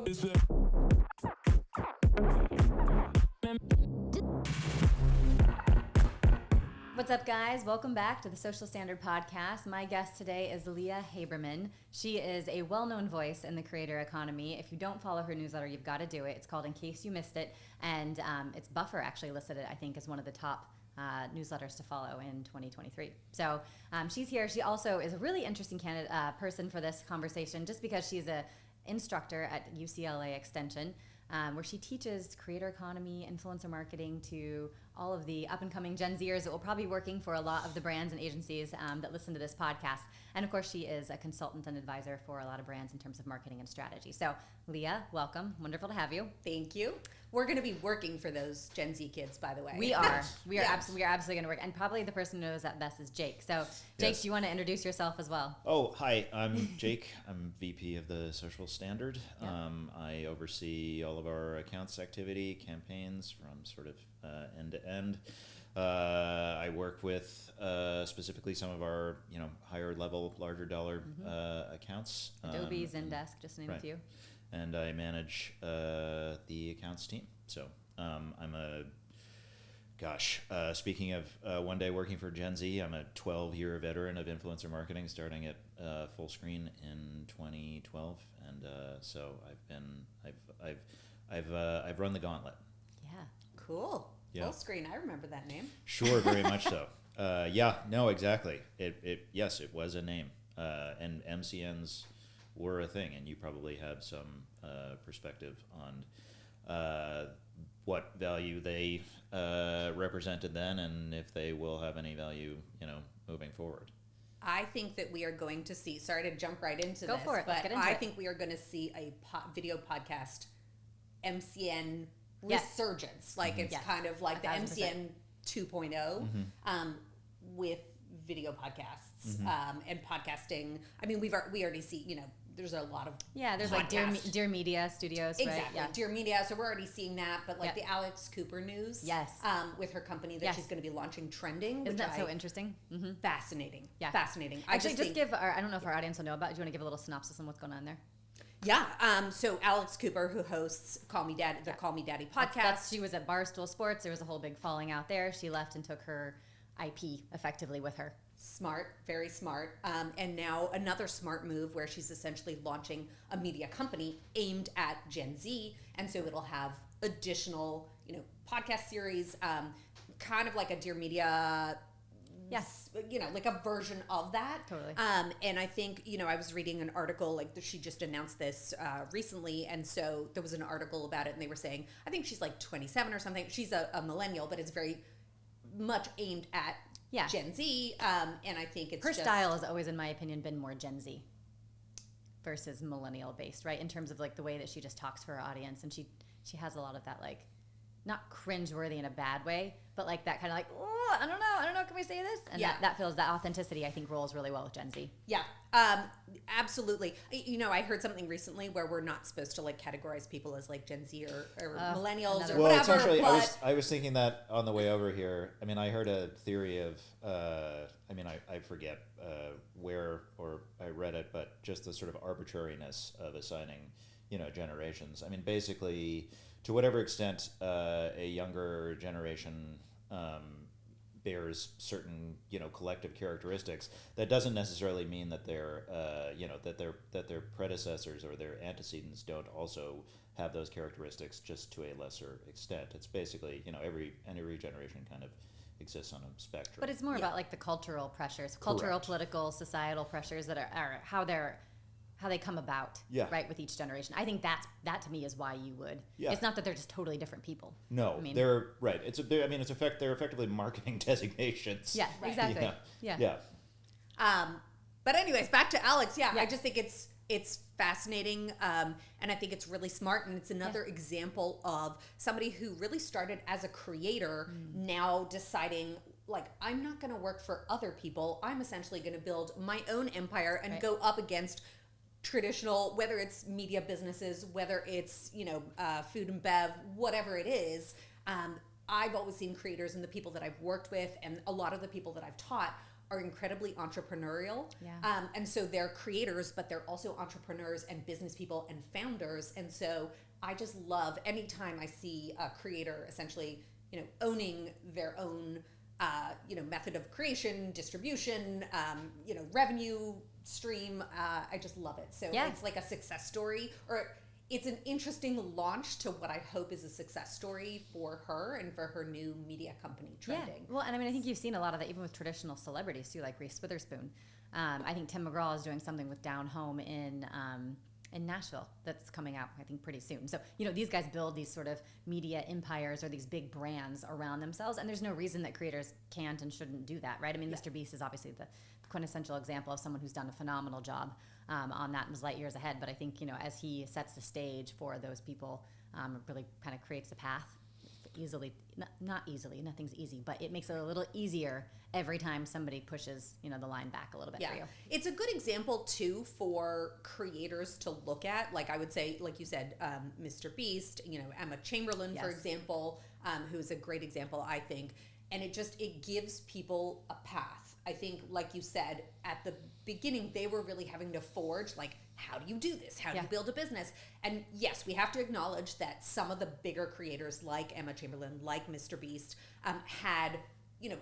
What's up, guys? Welcome back to the Social Standard Podcast. My guest today is Lia Haberman. She is a well-known voice in the creator economy. If you don't follow her newsletter, you've got to do it. It's called In Case You Missed It, and it's Buffer actually listed it, I think, as one of the top newsletters to follow in 2023. So she's here. She also is a really interesting person for this conversation, just because she's an instructor at UCLA Extension, where she teaches creator economy, influencer marketing to all of the up-and-coming Gen Zers that will probably be working for a lot of the brands and agencies that listen to this podcast. And of course, she is a consultant and advisor for a lot of brands in terms of marketing and strategy. So, Lia, welcome. Wonderful to have you. Thank you. We're going to be working for those Gen Z kids, by the way. We are. We are absolutely going to work. And probably the person who knows that best is Jake. So, Jake, Yes. Do you want to introduce yourself as well? Oh, hi. I'm Jake. I'm VP of the Social Standard. Yep. I oversee all of our accounts activity, campaigns from sort of end to end. I work with specifically some of our higher level, larger dollar accounts. Adobe, Zendesk, just to name a right. few. And I manage the accounts team. So I'm speaking of one day working for Gen Z, I'm a 12-year veteran of influencer marketing, starting at full screen in 2012, and so I've run the gauntlet. Yeah. Cool. Yeah. Full screen. I remember that name. Sure, very much so. Exactly. It was a name, and MCNs were a thing, and you probably have some perspective on what value they represented then, and if they will have any value, moving forward. I think that we are going to see, sorry to jump right into Go this, for it. Let's but get into I it. think we are going to see a video podcast MCN Yes. resurgence. Like it's Yes. kind of like the 1,000%. MCN 2.0 with video podcasts and podcasting. I mean, we already see, there's a lot of There's podcast. like Dear Media Studios, Exactly, right? Yeah. Dear Media. So we're already seeing that, but like Yep. the Alex Cooper news, Yes. with her company that Yes. she's going to be launching, Trending. Isn't which that so interesting? Mm-hmm. Fascinating. Yeah. Fascinating. Actually, just give I don't know if our audience will know about it. Do you want to give a little synopsis on what's going on there? Yeah. So Alex Cooper, who hosts Call Me Daddy, the Call Me Daddy podcast. She was at Barstool Sports. There was a whole big falling out there. She left and took her IP effectively with her. Smart, very smart. And now another smart move where she's essentially launching a media company aimed at Gen Z. And so it'll have additional, podcast series, kind of like a Dear Media. Yes. Like a version of that. Totally. And I think, I was reading an article, like she just announced this recently. And so there was an article about it and they were saying, I think she's like 27 or something. She's a millennial, but it's very much aimed at Gen Z. And I think it's her style has always, in my opinion, been more Gen Z versus millennial based, right? In terms of like the way that she just talks to her audience. And she has a lot of that, like, not cringeworthy in a bad way, but like that kind of like, oh, I don't know, can we say this? And that feels, that authenticity, I think, rolls really well with Gen Z. Yeah, absolutely. I heard something recently where we're not supposed to like categorize people as like Gen Z or millennials or Well, whatever. it's actually, but I was thinking that on the way over here. I mean, I heard a theory of, I forget where or I read it, but just the sort of arbitrariness of assigning, generations. I mean, basically, to whatever extent a younger generation bears certain collective characteristics, that doesn't necessarily mean that their that their predecessors or their antecedents don't also have those characteristics, just to a lesser extent. It's basically every generation kind of exists on a spectrum. But it's more about like the cultural pressures, cultural, Correct. Political, societal pressures that are how they come about, right, with each generation. I think that to me is why you would. Yeah. It's not that they're just totally different people. No, they're right. They're effectively marketing designations. Yeah, right. Exactly. Yeah. But anyways, back to Alex. Yeah, I just think it's fascinating, and I think it's really smart, and it's another example of somebody who really started as a creator, now deciding, like, I'm not going to work for other people. I'm essentially going to build my own empire and go up against traditional, whether it's media businesses, whether it's food and bev, whatever it is. I've always seen creators and the people that I've worked with and a lot of the people that I've taught are incredibly entrepreneurial. Yeah. And so they're creators, but they're also entrepreneurs and business people and founders. And so I just love anytime I see a creator essentially, owning their own, method of creation, distribution, revenue stream. I just love it. So it's like a success story, or it's an interesting launch to what I hope is a success story for her and for her new media company, Trending. Yeah. Well, and I mean, I think you've seen a lot of that even with traditional celebrities too, like Reese Witherspoon. I think Tim McGraw is doing something with Down Home in Nashville that's coming out, I think, pretty soon. So, these guys build these sort of media empires or these big brands around themselves, and there's no reason that creators can't and shouldn't do that, right? I mean, Mr. Beast is obviously the quintessential example of someone who's done a phenomenal job on that and was light years ahead. But I think, as he sets the stage for those people, it really kind of creates a path easily, not easily, nothing's easy, but it makes it a little easier every time somebody pushes, the line back a little bit for you. It's a good example too for creators to look at. Like I would say, like you said, Mr. Beast, Emma Chamberlain, for example, who's a great example, I think. And it gives people a path. I think, like you said, at the beginning, they were really having to forge, like, how do you do this? How do you build a business? And yes, we have to acknowledge that some of the bigger creators like Emma Chamberlain, like Mr. Beast, had,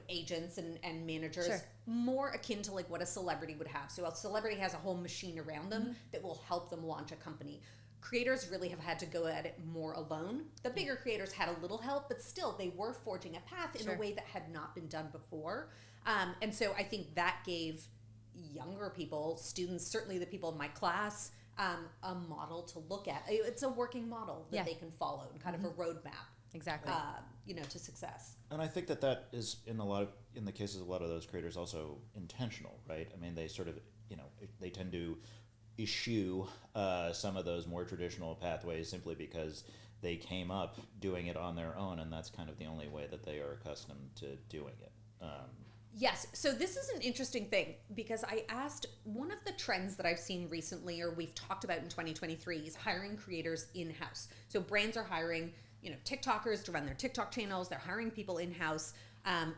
agents and managers more akin to like what a celebrity would have. So a celebrity has a whole machine around them that will help them launch a company. Creators really have had to go at it more alone. The bigger creators had a little help, but still they were forging a path in a way that had not been done before. And so I think that gave younger people, students, certainly the people in my class, a model to look at. It's a working model that they can follow and kind of a roadmap. Exactly. To success. And I think that is in the cases of a lot of those creators also intentional, right? I mean, they sort of, they tend to eschew some of those more traditional pathways simply because they came up doing it on their own, and that's kind of the only way that they are accustomed to doing it. Yes. So this is an interesting thing because I asked, one of the trends that I've seen recently, or we've talked about in 2023, is hiring creators in-house. So brands are hiring, TikTokers to run their TikTok channels. They're hiring people in-house.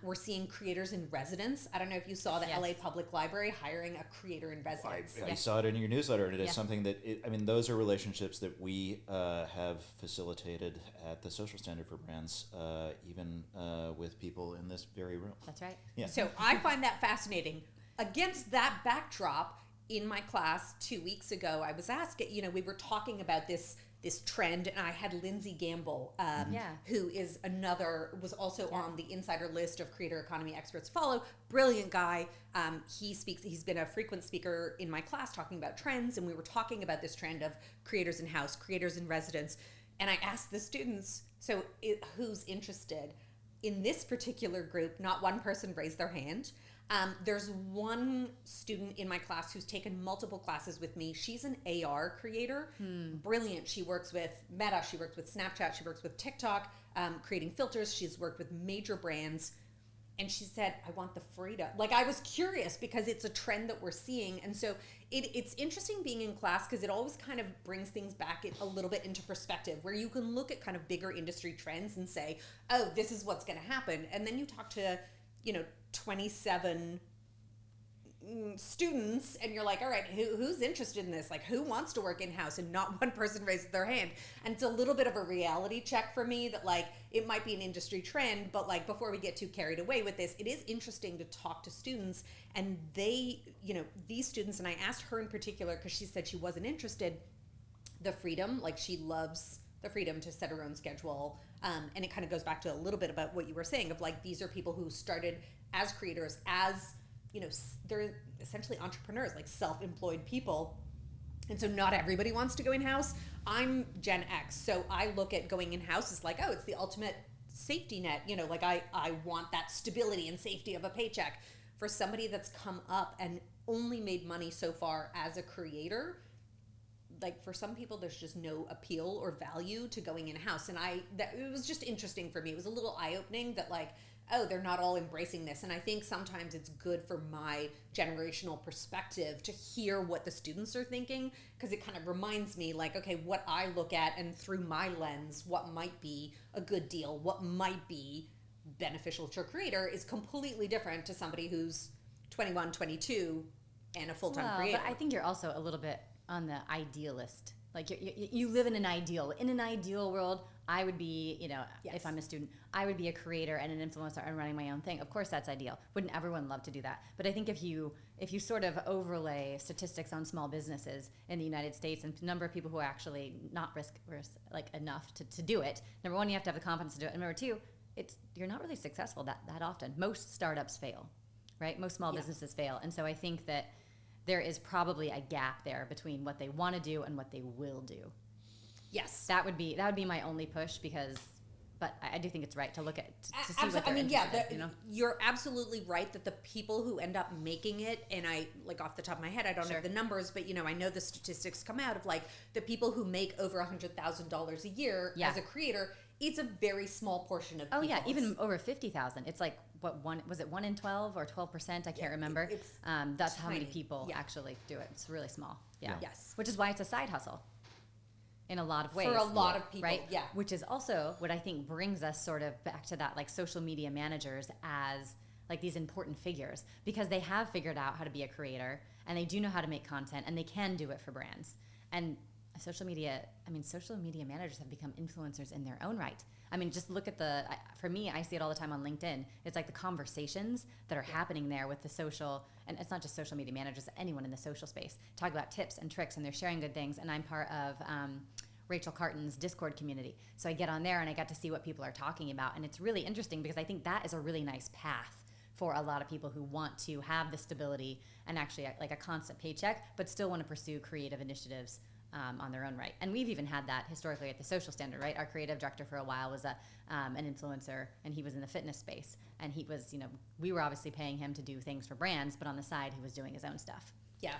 We're seeing creators in residence. I don't know if you saw the LA Public Library hiring a creator in residence. I saw it in your newsletter, and it is something that, those are relationships that we have facilitated at the Social Standard for Brands, even with people in this very room. That's right. Yeah. So I find that fascinating. Against that backdrop, in my class 2 weeks ago, I was asked, we were talking about this trend, and I had Lindsay Gamble, who was also on the insider list of creator economy experts to follow. Brilliant guy. He's been a frequent speaker in my class talking about trends, and we were talking about this trend of creators in-house, creators in residence. And I asked the students, who's interested? In this particular group, not one person raised their hand. There's one student in my class who's taken multiple classes with me. She's an AR creator. Brilliant. She works with Meta. She works with Snapchat. She works with TikTok, creating filters. She's worked with major brands. And she said, I want the freedom. Like, I was curious because it's a trend that we're seeing. And so it's interesting being in class because it always kind of brings things back a little bit into perspective, where you can look at kind of bigger industry trends and say, oh, this is what's going to happen. And then you talk to, 27 students, and you're like, all right, who's interested in this? Like, who wants to work in-house? And not one person raises their hand. And it's a little bit of a reality check for me that, like, it might be an industry trend, but, like, before we get too carried away with this, it is interesting to talk to students. And they, these students, and I asked her in particular because she said she wasn't interested, the freedom, like, she loves the freedom to set her own schedule. And it kind of goes back to a little bit about what you were saying of, like, these are people who started as creators, as, they're essentially entrepreneurs, like self-employed people. And so not everybody wants to go in-house. I'm Gen X, so I look at going in-house as like, oh, it's the ultimate safety net. Like I want that stability and safety of a paycheck. For somebody that's come up and only made money so far as a creator, like, for some people, there's just no appeal or value to going in-house. And it was just interesting for me. It was a little eye-opening that, like, oh, they're not all embracing this. And I think sometimes it's good for my generational perspective to hear what the students are thinking, because it kind of reminds me, like, okay, what I look at and through my lens, what might be a good deal, what might be beneficial to a creator is completely different to somebody who's 21, 22 and a full-time Well, creator. but I think you're also a little bit on the idealist. Like you live in an ideal. In an ideal world, I would be, Yes. if I'm a student, I would be a creator and an influencer and running my own thing. Of course, that's ideal. Wouldn't everyone love to do that? But I think if you sort of overlay statistics on small businesses in the United States and the number of people who are actually not risk like enough to do it, number one, you have to have the confidence to do it. And number two, you're not really successful that often. Most startups fail, right? Most small businesses fail. And so I think that there is probably a gap there between what they want to do and what they will do. Yes. That would be my only push but I do think it's right to look at to see what they're interested in, You're absolutely right that the people who end up making it, and I like off the top of my head, I don't Sure. have the numbers, but I know the statistics come out of like the people who make over $100,000 a year as a creator. It's a very small portion of people. Oh yeah, even over 50,000. It's like was it 1 in 12 or 12%? I can't remember. That's how many people actually do it. It's really small. Yeah. Yes. Which is why it's a side hustle. In a lot of ways. For a lot of people, right? yeah. Which is also what I think brings us sort of back to that, like social media managers as like these important figures, because they have figured out how to be a creator and they do know how to make content and they can do it for brands. And social media managers have become influencers in their own right. I mean, just look at for me, I see it all the time on LinkedIn. It's like the conversations that are happening there with the social, and it's not just social media managers, anyone in the social space, talk about tips and tricks, and they're sharing good things. And I'm part of Rachel Carton's Discord community. So I get on there and I got to see what people are talking about. And it's really interesting because I think that is a really nice path for a lot of people who want to have the stability and actually like a constant paycheck, but still want to pursue creative initiatives on their own right. And we've even had that historically at the Social Standard, right? Our creative director for a while was an influencer, and he was in the fitness space. And he was, we were obviously paying him to do things for brands, but on the side, he was doing his own stuff. Yeah.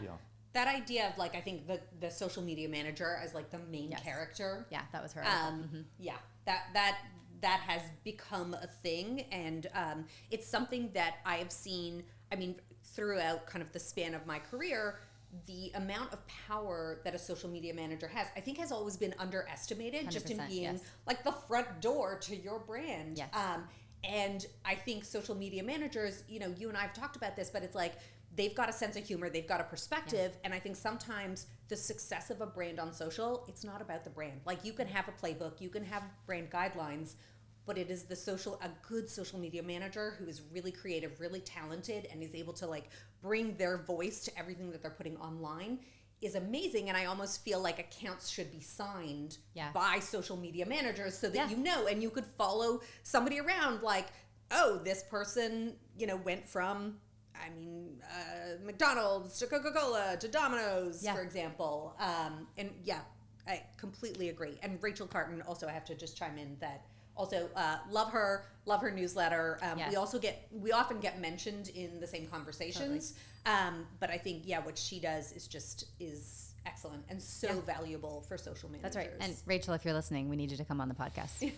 That idea of like, I think the social media manager as like the main character. Yeah, that was her. Yeah, that has become a thing, and it's something that I have seen. I mean, throughout kind of the span of my career, the amount of power that a social media manager has, I think, has always been underestimated, just in being like the front door to your brand. Yes. And I think social media managers, you and I have talked about this, but it's like they've got a sense of humor, they've got a perspective, and I think sometimes the success of a brand on social, it's not about the brand. Like you can have a playbook, you can have brand guidelines, but it is a good social media manager who is really creative, really talented, and is able to like bring their voice to everything that they're putting online is amazing. And I almost feel like accounts should be signed by social media managers so that and you could follow somebody around like, oh, this person, went from McDonald's to Coca-Cola to Domino's, for example. And I completely agree. And Rachel Carton, also, I have to just chime in that also love her newsletter. We often get mentioned in the same conversations. Totally. But I think what she does is excellent and so valuable for social managers. That's right. And Rachel, if you're listening, we need you to come on the podcast.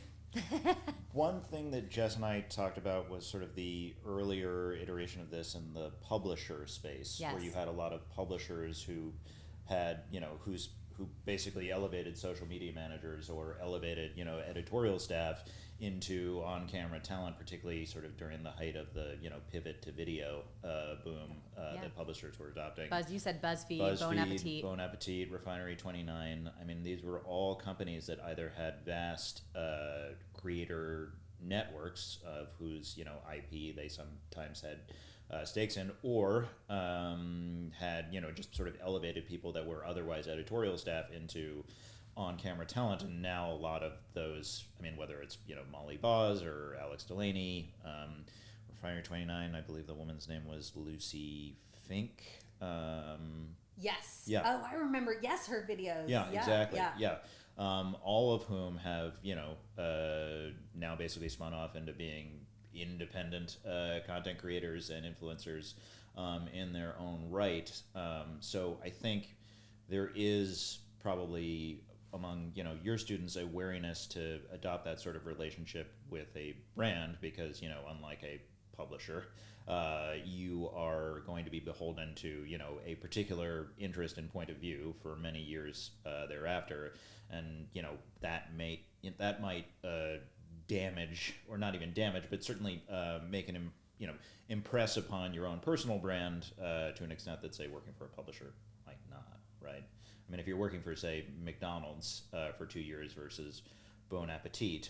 One thing that Jess and I talked about was sort of the earlier iteration of this in the publisher space, where you had a lot of publishers who had, who basically elevated social media managers or elevated, editorial staff into on-camera talent, particularly sort of during the height of the, pivot to video boom that publishers were adopting. You said BuzzFeed, Bon Appetit, Refinery 29. I mean, these were all companies that either had vast creator networks of whose, IP they sometimes had stakes in, or had, just sort of elevated people that were otherwise editorial staff into on-camera talent. And now a lot of those, whether it's, Molly Boz or Alex Delaney, Refinery 29, I believe the woman's name was Lucy Fink. Yes. Yeah. Oh, I remember. Yes, her videos. Yeah, exactly. Yeah. All of whom have, now basically spun off into being independent content creators and influencers in their own right. So I think there is probably among your students a wariness to adopt that sort of relationship with a brand, because unlike a publisher, you are going to be beholden to a particular interest and point of view for many years thereafter, and that might damage, or not even damage, but certainly make an impress upon your own personal brand to an extent that, say, working for a publisher might not, right? I mean, if you're working for, say, McDonald's for 2 years versus Bon Appetit,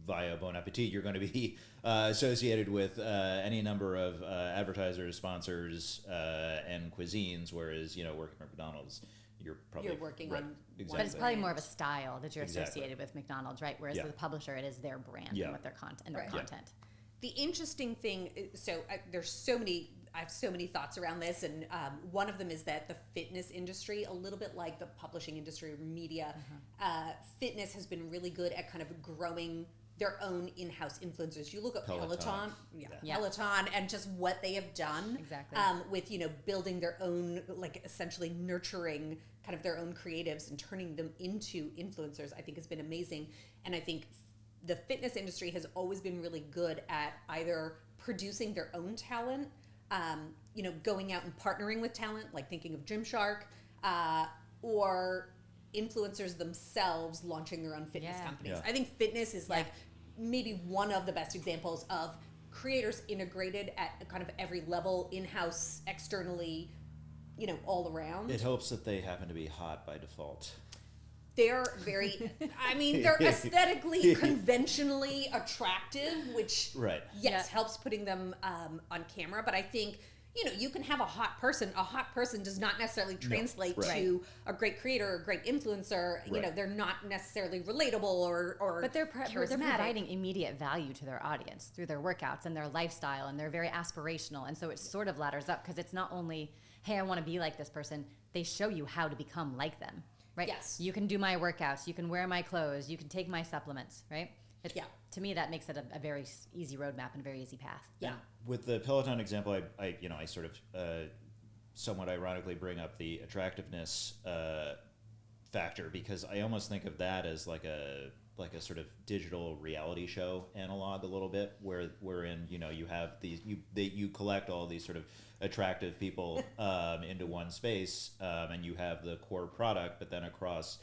via Bon Appetit, you're going to be associated with any number of advertisers, sponsors, and cuisines, whereas, working for McDonald's, you're working right, on exactly. But it's probably more of a style that you're Exactly. associated with McDonald's, right? Whereas the publisher, it is their brand and what their content. The interesting thing, I have so many thoughts around this, and one of them is that the fitness industry, a little bit like the publishing industry or media, fitness has been really good at kind of growing their own in-house influencers. You look at Peloton, and just what they have done with building their own, like essentially nurturing kind of their own creatives and turning them into influencers, I think has been amazing. And I think the fitness industry has always been really good at either producing their own talent, going out and partnering with talent, like thinking of Gymshark, or influencers themselves launching their own fitness companies. I think fitness is like maybe one of the best examples of creators integrated at kind of every level, in-house, externally, all around. It helps that they happen to be hot by default. They're very, they're aesthetically, conventionally attractive, which, helps putting them on camera. But I think, you can have a hot person. A hot person does not necessarily translate to a great creator or a great influencer. They're not necessarily relatable or But they're providing immediate value to their audience through their workouts and their lifestyle, and they're very aspirational. And so it sort of ladders up because it's not only, hey, I want to be like this person. They show you how to become like them. Right? Yes. You can do my workouts. You can wear my clothes. You can take my supplements. Right? To me, that makes it a very easy roadmap and a very easy path. Yeah. With the Peloton example, I sort of somewhat ironically bring up the attractiveness factor, because I almost think of that as like a sort of digital reality show analog a little bit, wherein you have you collect all these sort of attractive people into one space, and you have the core product, but then across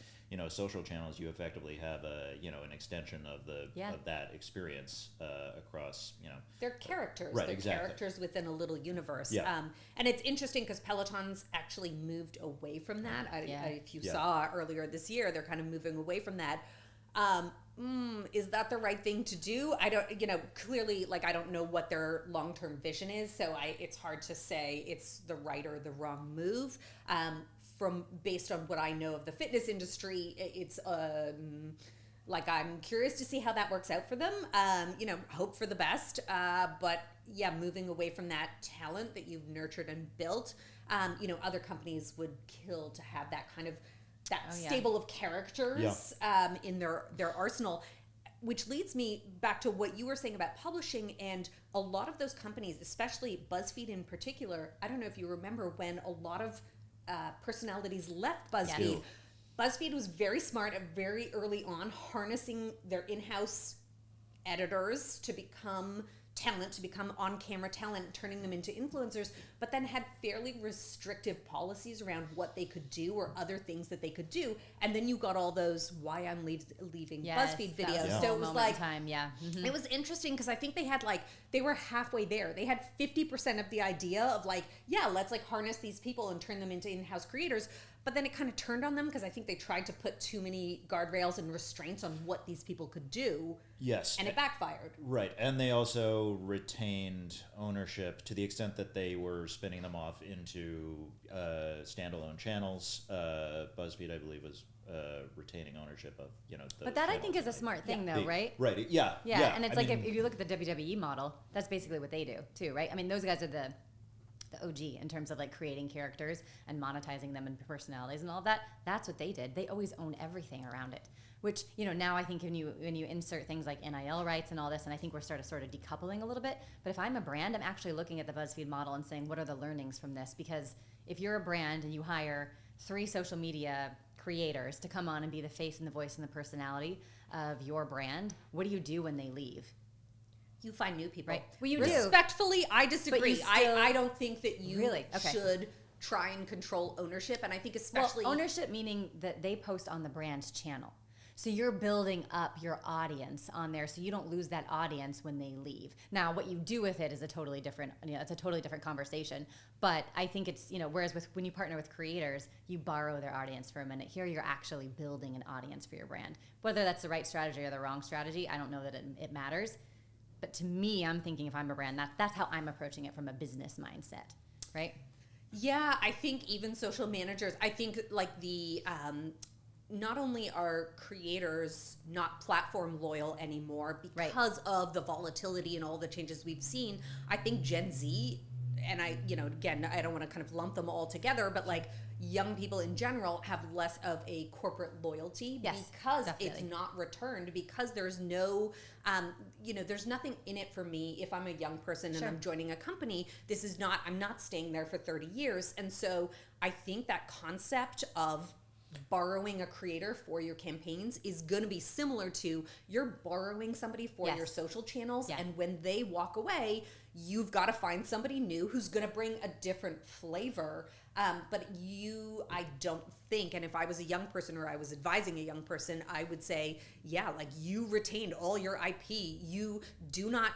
social channels you effectively have an extension of that experience across they're characters. Right, they're exactly. characters within a little universe. Yeah. And it's interesting because Peloton's actually moved away from that. If you saw earlier this year, they're kind of moving away from that. Is that the right thing to do? I don't, clearly, I don't know what their long-term vision is, so it's hard to say it's the right or the wrong move. Based on what I know of the fitness industry, it's I'm curious to see how that works out for them. Hope for the best. But moving away from that talent that you've nurtured and built, other companies would kill to have that kind of stable of characters in their arsenal, which leads me back to what you were saying about publishing. And a lot of those companies, especially BuzzFeed in particular, I don't know if you remember when a lot of personalities left BuzzFeed. Yes. BuzzFeed was very smart at very early on harnessing their in-house editors to become talent, to become on-camera talent, turning them into influencers, but then had fairly restrictive policies around what they could do or other things that they could do. And then you got all those why I'm leaving BuzzFeed videos. So it was it was interesting because I think they were halfway there. They had 50% of the idea of let's harness these people and turn them into in-house creators. But then it kind of turned on them because I think they tried to put too many guardrails and restraints on what these people could do. Yes. And it backfired. Right. And they also retained ownership to the extent that they were spinning them off into standalone channels. BuzzFeed, I believe, was retaining ownership of, But that I think is a smart thing, though, right? Right. Yeah. And it's if you look at the WWE model, that's basically what they do, too, right? I mean, those guys are the OG in terms of creating characters and monetizing them and personalities and all of that. That's what they did. They always own everything around it, which now I think when you insert things like NIL rights and all this, and I think we're sort of decoupling a little bit. But if I'm a brand, I'm actually looking at the BuzzFeed model and saying, what are the learnings from this? Because if you're a brand and you hire 3 social media creators to come on and be the face and the voice and the personality of your brand, what do you do when they leave? You find new people. Right. Well, you Respectfully, I disagree. Still, I don't think that you should try and control ownership. And I think especially... Well, ownership meaning that they post on the brand's channel. So you're building up your audience on there, so you don't lose that audience when they leave. Now, what you do with it is a totally different, it's a totally different conversation. But I think it's, whereas when you partner with creators, you borrow their audience for a minute. Here, you're actually building an audience for your brand. Whether that's the right strategy or the wrong strategy, I don't know that it matters. But to me, I'm thinking if I'm a brand, that's how I'm approaching it from a business mindset, right? Yeah, I think even social managers, I think like not only are creators not platform loyal anymore because of the volatility and all the changes we've seen, I think Gen Z, and again, I don't want to kind of lump them all together, but like young people in general have less of a corporate loyalty because it's not returned, because there's no, there's nothing in it for me if I'm a young person and I'm joining a company. I'm not staying there for 30 years. And so I think that concept of borrowing a creator for your campaigns is going to be similar to you're borrowing somebody for your social channels, and when they walk away, you've got to find somebody new who's going to bring a different flavor. But I don't think, and if I was a young person or I was advising a young person, I would say, like you retained all your IP. You do not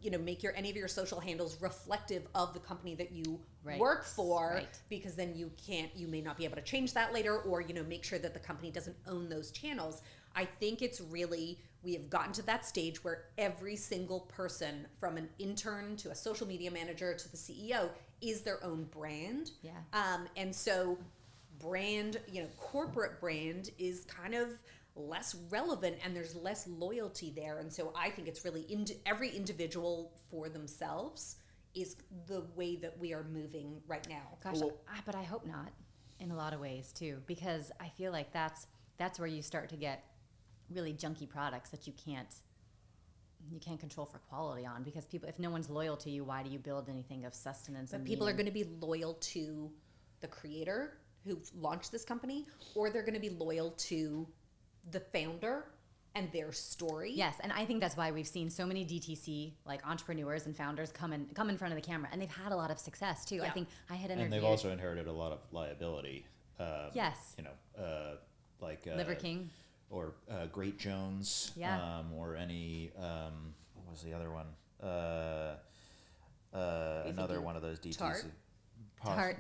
make any of your social handles reflective of the company that you work for, because then you may not be able to change that later, or, make sure that the company doesn't own those channels. I think it's really, we have gotten to that stage where every single person, from an intern to a social media manager to the CEO, is their own brand. And so brand, corporate brand is kind of less relevant, and there's less loyalty there. And so I think it's really every individual for themselves is the way that we are moving right now. Gosh, but I hope not, in a lot of ways too, because I feel like that's where you start to get really junky products that you can't control for quality on, because people, if no one's loyal to you, why do you build anything of sustenance? But people are going to be loyal to the creator who launched this company, or they're going to be loyal to the founder and their story. Yes, and I think that's why we've seen so many DTC like entrepreneurs and founders come in front of the camera, and they've had a lot of success too. I think I had interviewed, and they've also inherited a lot of liability. Like Liver King or Great Jones, or any what was the other one? Another one of those DTC. Tarte.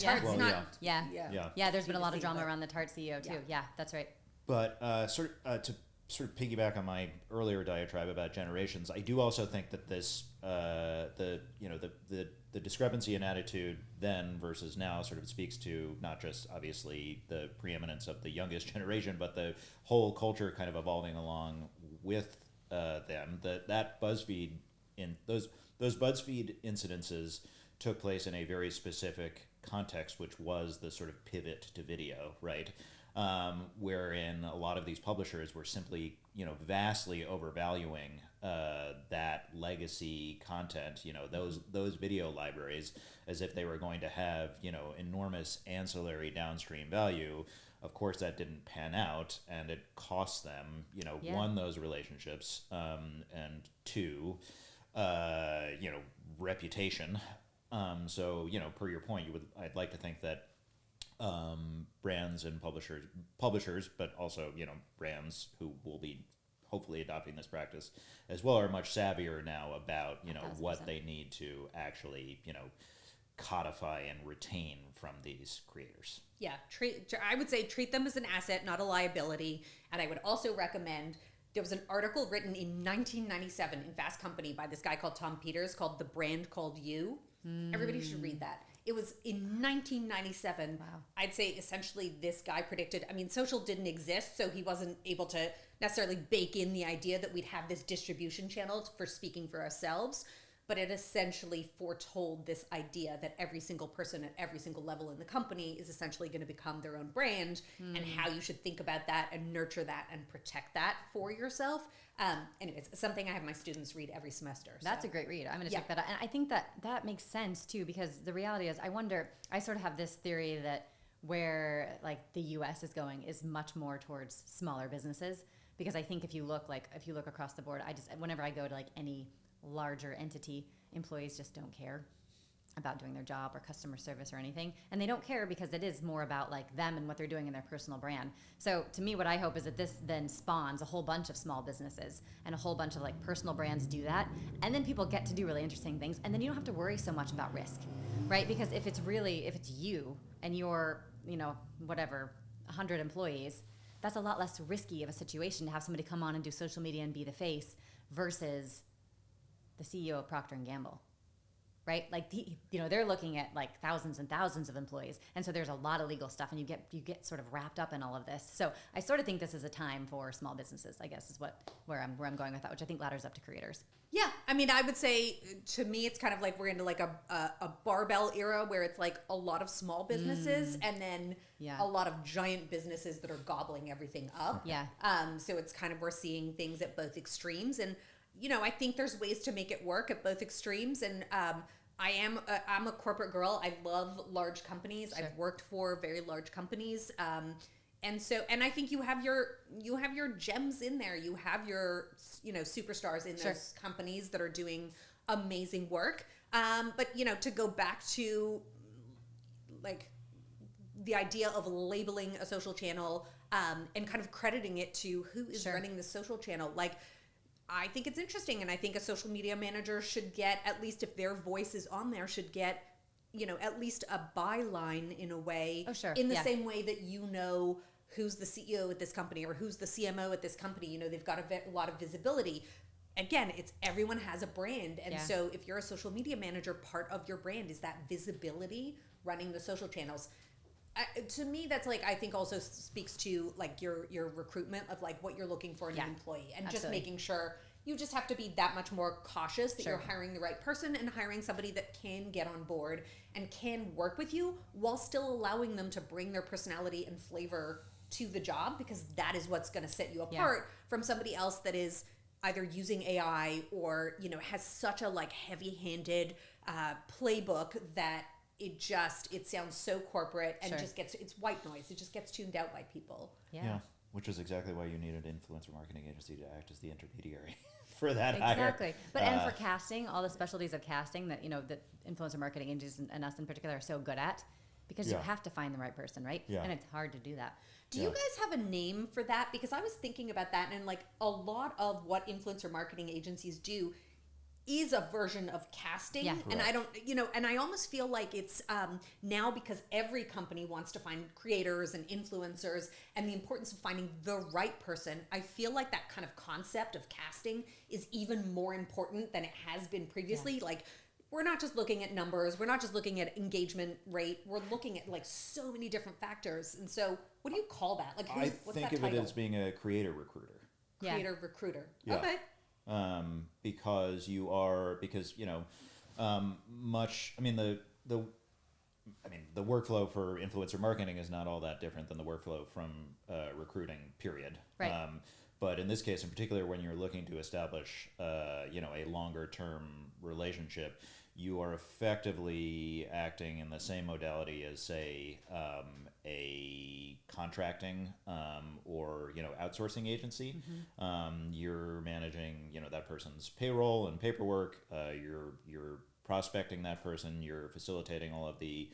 There's been a lot of drama around the Tarte CEO too. Yeah, that's right. But to piggyback on my earlier diatribe about generations, I do also think that this the discrepancy in attitude then versus now sort of speaks to not just obviously the preeminence of the youngest generation, but the whole culture kind of evolving along with them. That BuzzFeed those BuzzFeed incidences took place in a very specific context, which was the sort of pivot to video, right? Wherein a lot of these publishers were simply, vastly overvaluing that legacy content, those video libraries, as if they were going to have, enormous ancillary downstream value. Of course, that didn't pan out, and it cost them, one, those relationships, and two, reputation. So, per your point, I'd like to think that brands and publishers, but also, brands who will be hopefully adopting this practice as well, are much savvier now about, what they need to actually, codify and retain from these creators. Yeah, I would say treat them as an asset, not a liability. And I would also recommend, there was an article written in 1997 in Fast Company by this guy called Tom Peters called The Brand Called You. Everybody should read that. It was in 1997. Wow. I'd say essentially this guy predicted, social didn't exist, so he wasn't able to necessarily bake in the idea that we'd have this distribution channel for speaking for ourselves, but it essentially foretold this idea that every single person at every single level in the company is essentially going to become their own brand, and how you should think about that and nurture that and protect that for yourself. Anyways, something I have my students read every semester. That's a great read. I'm going to check that out. And I think that makes sense too, because the reality is, I sort of have this theory that where like the US is going is much more towards smaller businesses, because I think if you look across the board, whenever I go to like any larger entity, employees just don't care. about doing their job or customer service or anything. And they don't care because it is more about like them and what they're doing in their personal brand. So to me, what I hope is that this then spawns a whole bunch of small businesses and a whole bunch of like personal brands do that. And then people get to do really interesting things. And then you don't have to worry so much about risk, right? Because if it's you and you're, whatever, 100 employees, that's a lot less risky of a situation to have somebody come on and do social media and be the face versus the CEO of Procter & Gamble. Right? Like, they're looking at like thousands and thousands of employees. And so there's a lot of legal stuff and you get sort of wrapped up in all of this. So I sort of think this is a time for small businesses, I guess is where I'm going with that, which I think ladders up to creators. Yeah. I mean, I would say to me, it's kind of like we're into like a barbell era where it's like a lot of small businesses and then a lot of giant businesses that are gobbling everything up. Yeah. So it's kind of, we're seeing things at both extremes. And, I think there's ways to make it work at both extremes. And, I'm a corporate girl. I love large companies. Sure. I've worked for very large companies. And I think you have your gems in there. You have your, superstars in those companies that are doing amazing work. But, to go back to like the idea of labeling a social channel, and kind of crediting it to who is running the social channel, like, I think it's interesting, and I think a social media manager should get, at least if their voice is on there, should get, at least a byline in a way. Oh, sure. In the same way that who's the CEO at this company or who's the CMO at this company. They've got a lot of visibility. Again, everyone has a brand, and so if you're a social media manager, part of your brand is that visibility running the social channels. To me, that's like, I think also speaks to like your recruitment of like what you're looking for in an employee, and just making sure you just have to be that much more cautious that you're hiring the right person and hiring somebody that can get on board and can work with you while still allowing them to bring their personality and flavor to the job, because that is what's going to set you apart from somebody else that is either using AI or, has such a like heavy-handed playbook that it sounds so corporate and it's white noise. It just gets tuned out by people. Yeah. Which is exactly why you need an influencer marketing agency to act as the intermediary for that Exactly. hire. But and for casting, all the specialties of casting that, that influencer marketing agencies and us in particular are so good at, because you have to find the right person, right? Yeah. And it's hard to do that. Do you guys have a name for that? Because I was thinking about that, and like a lot of what influencer marketing agencies do is a version of casting. Yeah. And Right. I don't, and I almost feel like it's now, because every company wants to find creators and influencers and the importance of finding the right person, I feel like that kind of concept of casting is even more important than it has been previously. Yeah. Like, we're not just looking at numbers. We're not just looking at engagement rate. We're looking at like so many different factors. And so what do you call that? Like, I what's think that of title? it as being a creator recruiter. Creator recruiter. Yeah. Okay. Because the workflow for influencer marketing is not all that different than the workflow from recruiting, period. Right. But in this case in particular, when you're looking to establish a longer term relationship, you are effectively acting in the same modality as, say, a contracting or outsourcing agency. Mm-hmm. You're managing that person's payroll and paperwork. You're prospecting that person. You're facilitating all of the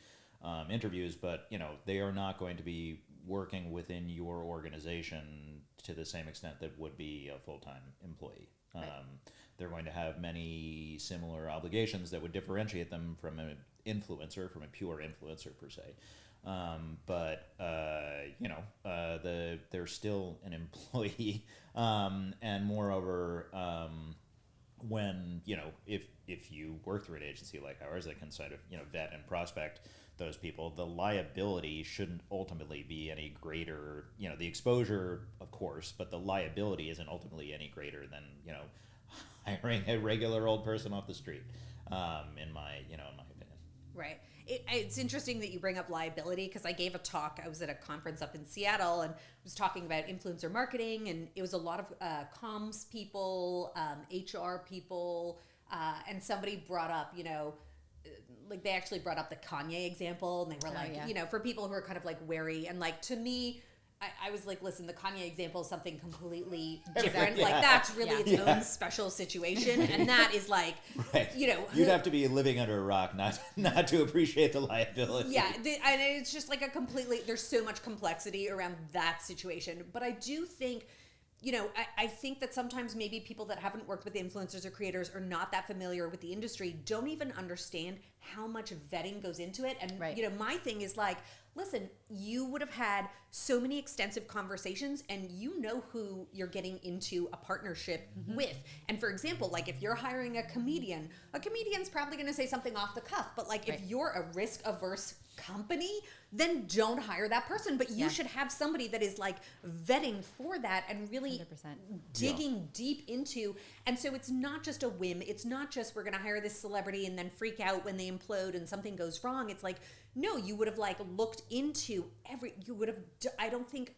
interviews, but they are not going to be working within your organization to the same extent that would be a full-time employee. Right. They're going to have many similar obligations that would differentiate them from an influencer, from a pure influencer per se. They're still an employee. And moreover, when, if you work through an agency like ours that can sort of, vet and prospect those people, the liability shouldn't ultimately be any greater, the exposure, of course, but the liability isn't ultimately any greater than, hiring a regular old person off the street, in my opinion. Right. It's interesting that you bring up liability, because I gave a talk. I was at a conference up in Seattle and was talking about influencer marketing, and it was a lot of comms people, HR people, and somebody brought up, like they actually brought up the Kanye example, and they were for people who are kind of like wary, and like to me, I was like, listen, the Kanye example is something completely different. Yeah. Like that's really its own special situation, and that is like, you know, you'd have to be living under a rock not to appreciate the liability. Yeah, and it's just like a completely. There's so much complexity around that situation, but I do think, you know, I think that sometimes maybe people that haven't worked with influencers or creators or not that familiar with the industry don't even understand how much vetting goes into it. And, you know, my thing is like, listen, you would have had so many extensive conversations and you know who you're getting into a partnership with. And for example, like if you're hiring a comedian's probably going to say something off the cuff, but like if you're a risk averse company, then don't hire that person. But you should have somebody that is like vetting for that and really 100%. Digging deep into. And so it's not just a whim. It's not just we're going to hire this celebrity and then freak out when they implode and something goes wrong. It's like, no, you would have like looked into I don't think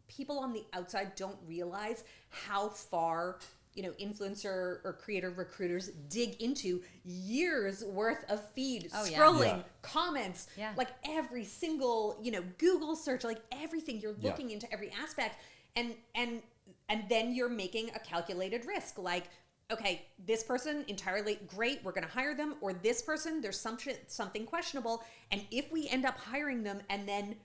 people on the outside don't realize how far, you know, influencer or creator recruiters dig into years worth of feed, scrolling, comments, like every single, you know, Google search, like everything. You're looking into every aspect, and then you're making a calculated risk. Like, okay, this person entirely great, we're going to hire them, or this person, there's something questionable, and if we end up hiring them and then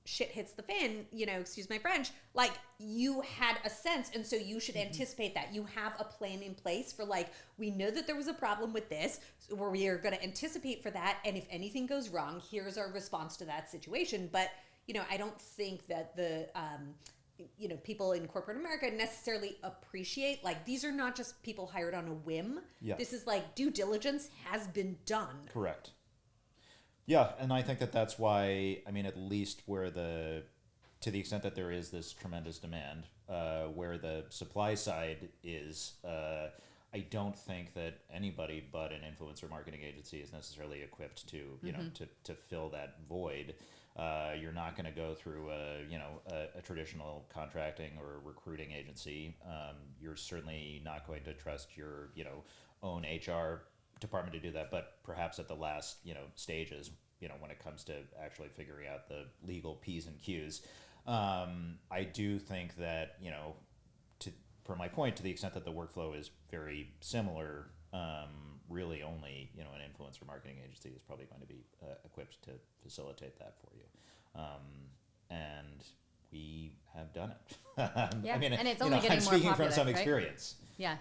shit hits the fan, you know, excuse my French, like you had a sense, and so you should anticipate that. You have a plan in place for like, we know that there was a problem with this, where we are going to anticipate for that, and if anything goes wrong, here's our response to that situation. But, you know, I don't think that the you know, people in corporate America necessarily appreciate, like, these are not just people hired on a whim. This is like due diligence has been done. Correct. Yeah, and I think that that's why, I mean, at least to the extent that there is this tremendous demand, where the supply side is, I don't think that anybody but an influencer marketing agency is necessarily equipped to, you know, to fill that void. You're not going to go through a traditional contracting or recruiting agency. You're certainly not going to trust your, you know, own HR department to do that, but perhaps at the last, you know, stages, you know, when it comes to actually figuring out the legal P's and Q's. I do think that, you know, for my point, to the extent that the workflow is very similar, really only, you know, an influencer marketing agency is probably going to be equipped to facilitate that for you. And we have done it. I mean, and it's only getting I'm more speaking popular, from some right? experience. Yeah.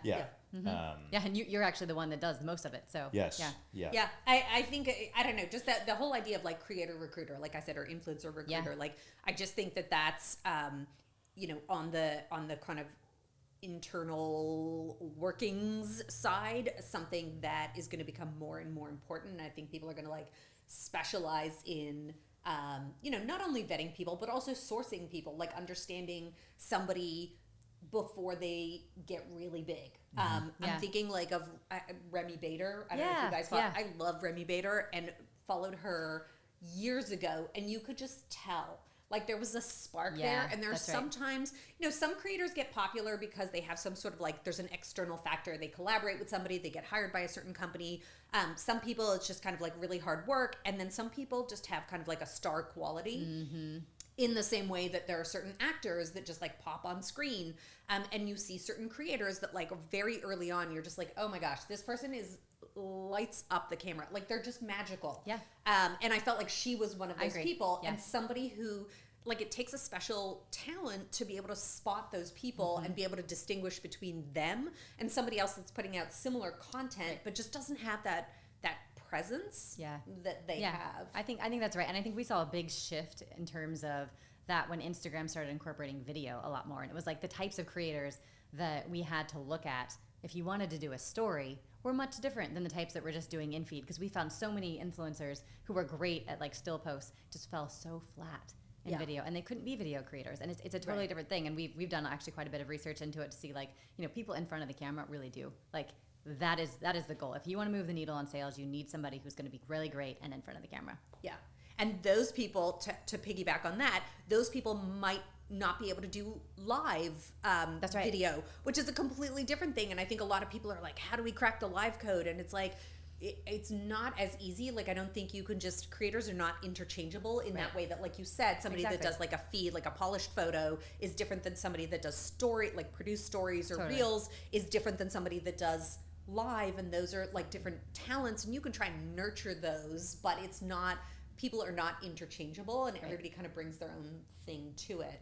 And you're actually the one that does most of it. So yes. Yeah. I think, I don't know, just that the whole idea of like creator recruiter, like I said, or influencer recruiter, like I just think that that's, you know, on the kind of internal workings side, something that is going to become more and more important. And I think people are going to like specialize in, you know, not only vetting people, but also sourcing people, like understanding somebody before they get really big. I'm thinking like of Remy Bader. I don't know if you guys follow. I love Remy Bader and followed her years ago, and you could just tell. Like there was a spark there, and there's sometimes, you know, some creators get popular because they have some sort of like, there's an external factor. They collaborate with somebody, they get hired by a certain company. Some people, it's just kind of like really hard work. And then some people just have kind of like a star quality in the same way that there are certain actors that just like pop on screen. And you see certain creators that like very early on, you're just like, oh my gosh, this person lights up the camera. Like they're just magical. Yeah. And I felt like she was one of those people, and somebody who, like, it takes a special talent to be able to spot those people and be able to distinguish between them and somebody else that's putting out similar content, but just doesn't have that presence that they have. I think that's right. And I think we saw a big shift in terms of that when Instagram started incorporating video a lot more. And it was like the types of creators that we had to look at if you wanted to do a story were much different than the types that were just doing in feed, because we found so many influencers who were great at like still posts just fell so flat in video, and they couldn't be video creators, and it's a totally different thing. And we've done actually quite a bit of research into it to see, like, you know, people in front of the camera really do, like, that is the goal. If you want to move the needle on sales, you need somebody who's going to be really great and in front of the camera. Yeah. And those people, to piggyback on that, those people might not be able to do live video, which is a completely different thing. And I think a lot of people are like, how do we crack the live code? And it's like, it's not as easy. Like, I don't think you can just, creators are not interchangeable in that way that, like you said, somebody that does like a feed, like a polished photo is different than somebody that does produced stories or reels is different than somebody that does live, and those are like different talents, and you can try and nurture those, but it's not, people are not interchangeable, and everybody kind of brings their own thing to it.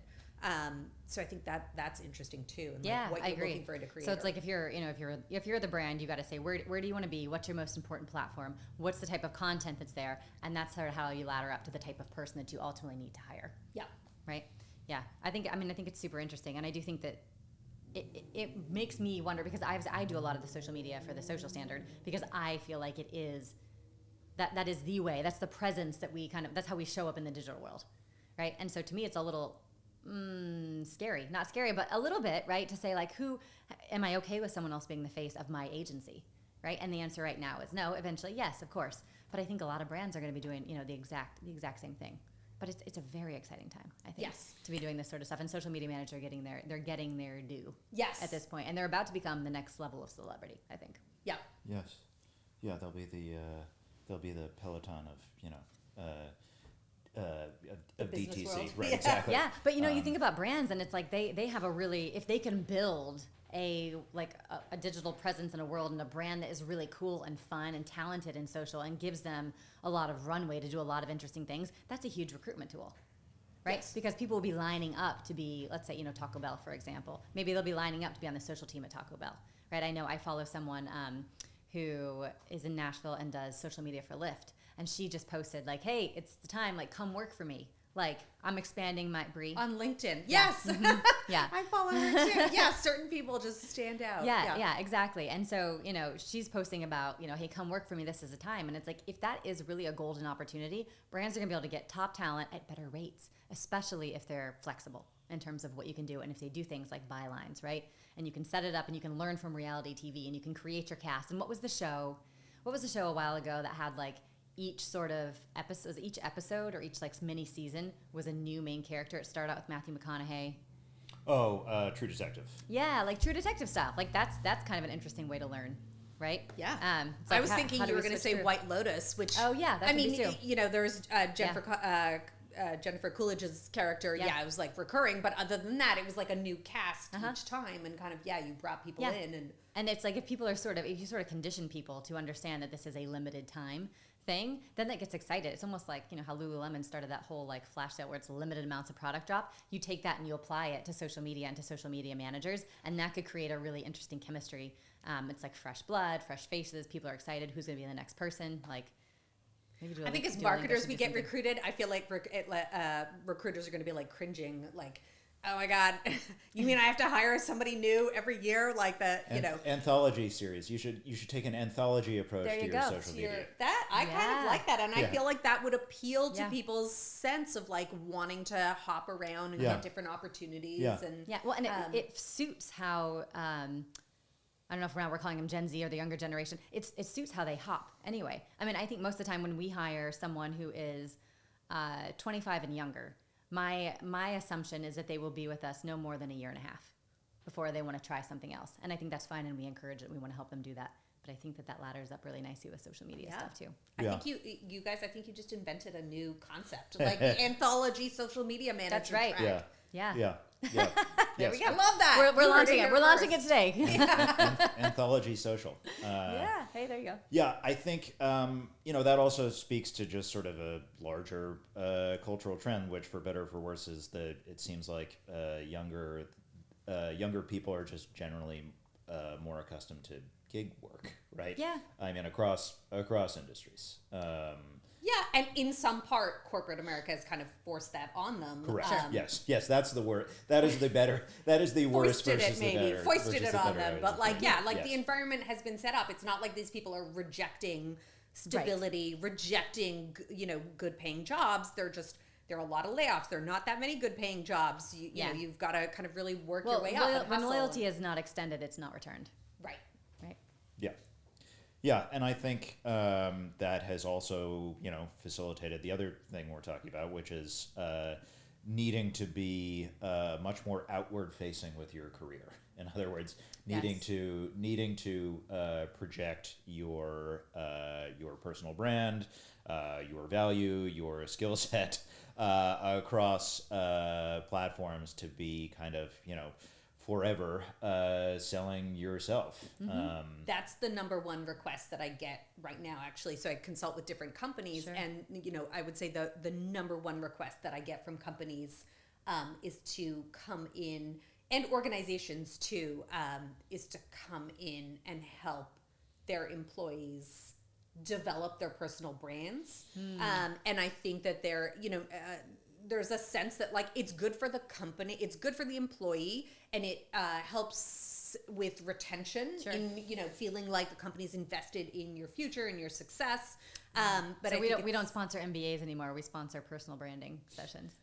So I think that's interesting too. And yeah, what I you're agree. Looking for in a creator. So it's like if you're the brand, you got to say where do you want to be? What's your most important platform? What's the type of content that's there? And that's sort of how you ladder up to the type of person that you ultimately need to hire. Yeah. Right. Yeah. I think it's super interesting, and I do think that it makes me wonder, because I do a lot of the social media for the Social Standard, because I feel like it is that is the way. That's the presence that that's how we show up in the digital world, right? And so to me, it's a little scary, not scary, but a little bit, right? To say, like, who am I okay with someone else being the face of my agency, right? And the answer right now is no. Eventually, yes, of course. But I think a lot of brands are going to be doing, the exact same thing. But it's a very exciting time, I think, to be doing this sort of stuff. And social media managers are getting their due. Yes. At this point, and they're about to become the next level of celebrity, I think. Yeah. Yes. Yeah, they'll be the Peloton of of DTC, world. right? Yeah. Exactly. Yeah, but you think about brands, and it's like they have a really, if they can build a digital presence in a world and a brand that is really cool and fun and talented and social and gives them a lot of runway to do a lot of interesting things, that's a huge recruitment tool, right? Yes. Because people will be lining up to be, let's say, Taco Bell, for example. Maybe they'll be lining up to be on the social team at Taco Bell, right? I know I follow someone who is in Nashville and does social media for Lyft, and she just posted, like, hey, it's the time, like, come work for me. Like, I'm expanding my Brie. On LinkedIn. Yes. Mm-hmm. Yeah. I follow her too. Yeah, certain people just stand out. Yeah, exactly. And so, she's posting about, hey, come work for me. This is the time. And it's like, if that is really a golden opportunity, brands are going to be able to get top talent at better rates, especially if they're flexible in terms of what you can do. And if they do things like bylines, right? And you can set it up, and you can learn from reality TV, and you can create your cast. And what was the show a while ago that had, like, each episode or each like mini season was a new main character? It started out with Matthew McConaughey. Oh, True Detective. Yeah, like True Detective stuff. Like that's kind of an interesting way to learn, right? Yeah. So I was thinking you were going to say through White Lotus, which that me too. There's Jennifer Coolidge's character. Yeah, it was like recurring, but other than that, it was like a new cast each time, and kind of you brought people in, and it's like if you sort of condition people to understand that this is a limited time thing, then that gets excited. It's almost like how Lululemon started that whole like flash sale where it's limited amounts of product drop. You take that and you apply it to social media and to social media managers, and that could create a really interesting chemistry. It's like fresh blood, fresh faces. People are excited. Who's going to be the next person? Like, I think as marketers we get recruited, I feel like recruiters are going to be like cringing, like, oh my God, you mean I have to hire somebody new every year? Like that, Anthology series. You should take an anthology approach to your social media. I kind of like that. And I feel like that would appeal to people's sense of like wanting to hop around and get different opportunities. Well, and it suits how, I don't know if we're calling them Gen Z or the younger generation. It suits how they hop anyway. I mean, I think most of the time when we hire someone who is 25 and younger, my assumption is that they will be with us no more than a year and a half before they want to try something else. And I think that's fine, and we encourage it. We want to help them do that. But I think that ladders up really nicely with social media stuff too. I think you guys, I think you just invented a new concept, like the anthology social media manager. That's right. Track. Yeah. There we go. I love that. We're launching it. We're launching it today. Anthology social. Hey, there you go. Yeah, I think that also speaks to just sort of a larger cultural trend, which for better or for worse is that it seems like younger people are just generally more accustomed to gig work, right? Yeah. I mean, across industries. And in some part, corporate America has kind of forced that on them. Correct. Yes, that's the word. That is the better. That is the worst versus the better. Foisted it on them, but the environment has been set up. It's not like these people are rejecting stability, rejecting good paying jobs. There are a lot of layoffs. There are not that many good paying jobs. You've got to kind of really work your way up. When loyalty is not extended, it's not returned. Right. Yeah, and I think that has also, facilitated the other thing we're talking about, which is needing to be much more outward facing with your career. In other words, needing to project your personal brand, your value, your skill set across platforms to be kind of, forever selling yourself. That's the number one request that I get right now, actually. So I consult with different companies, and I would say the number one request that I get from companies is to come in, and organizations too, is to come in and help their employees develop their personal brands. And I think that there's a sense that like it's good for the company, it's good for the employee, and it helps with retention in feeling like the company's invested in your future and your success. But so we don't sponsor MBAs anymore. We sponsor personal branding sessions.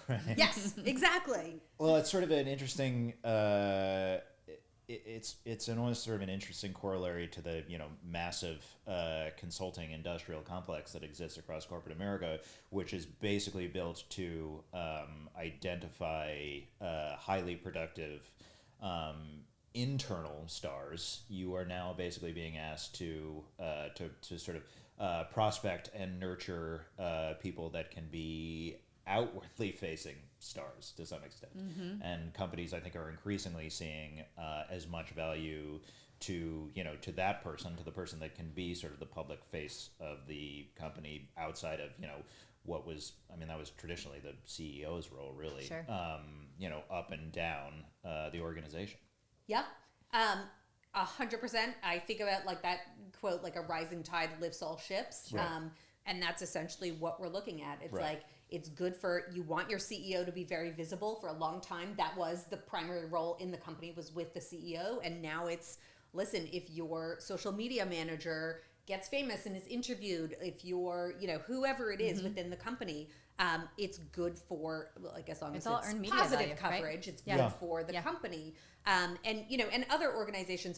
Right? Yes, exactly. Well, it's sort of an interesting. It's almost sort of an interesting corollary to the massive consulting industrial complex that exists across corporate America, which is basically built to identify highly productive internal stars. You are now basically being asked to sort of prospect and nurture people that can be outwardly facing stars to some extent. And companies, I think, are increasingly seeing as much value to that person, to the person that can be sort of the public face of the company outside of what was, that was traditionally the CEO's role, really. Sure. Up and down the organization. Yeah. 100%. I think about like that quote, like a rising tide lifts all ships. Right. And that's essentially what we're looking at. It's right. like, it's good you want your CEO to be very visible. For a long time, that was the primary role in the company, was with the CEO. And now it's, listen, if your social media manager gets famous and is interviewed, if you're, whoever it is within the company, it's good for, like, as long as it's positive value, coverage, right? It's good for the company. And other organizations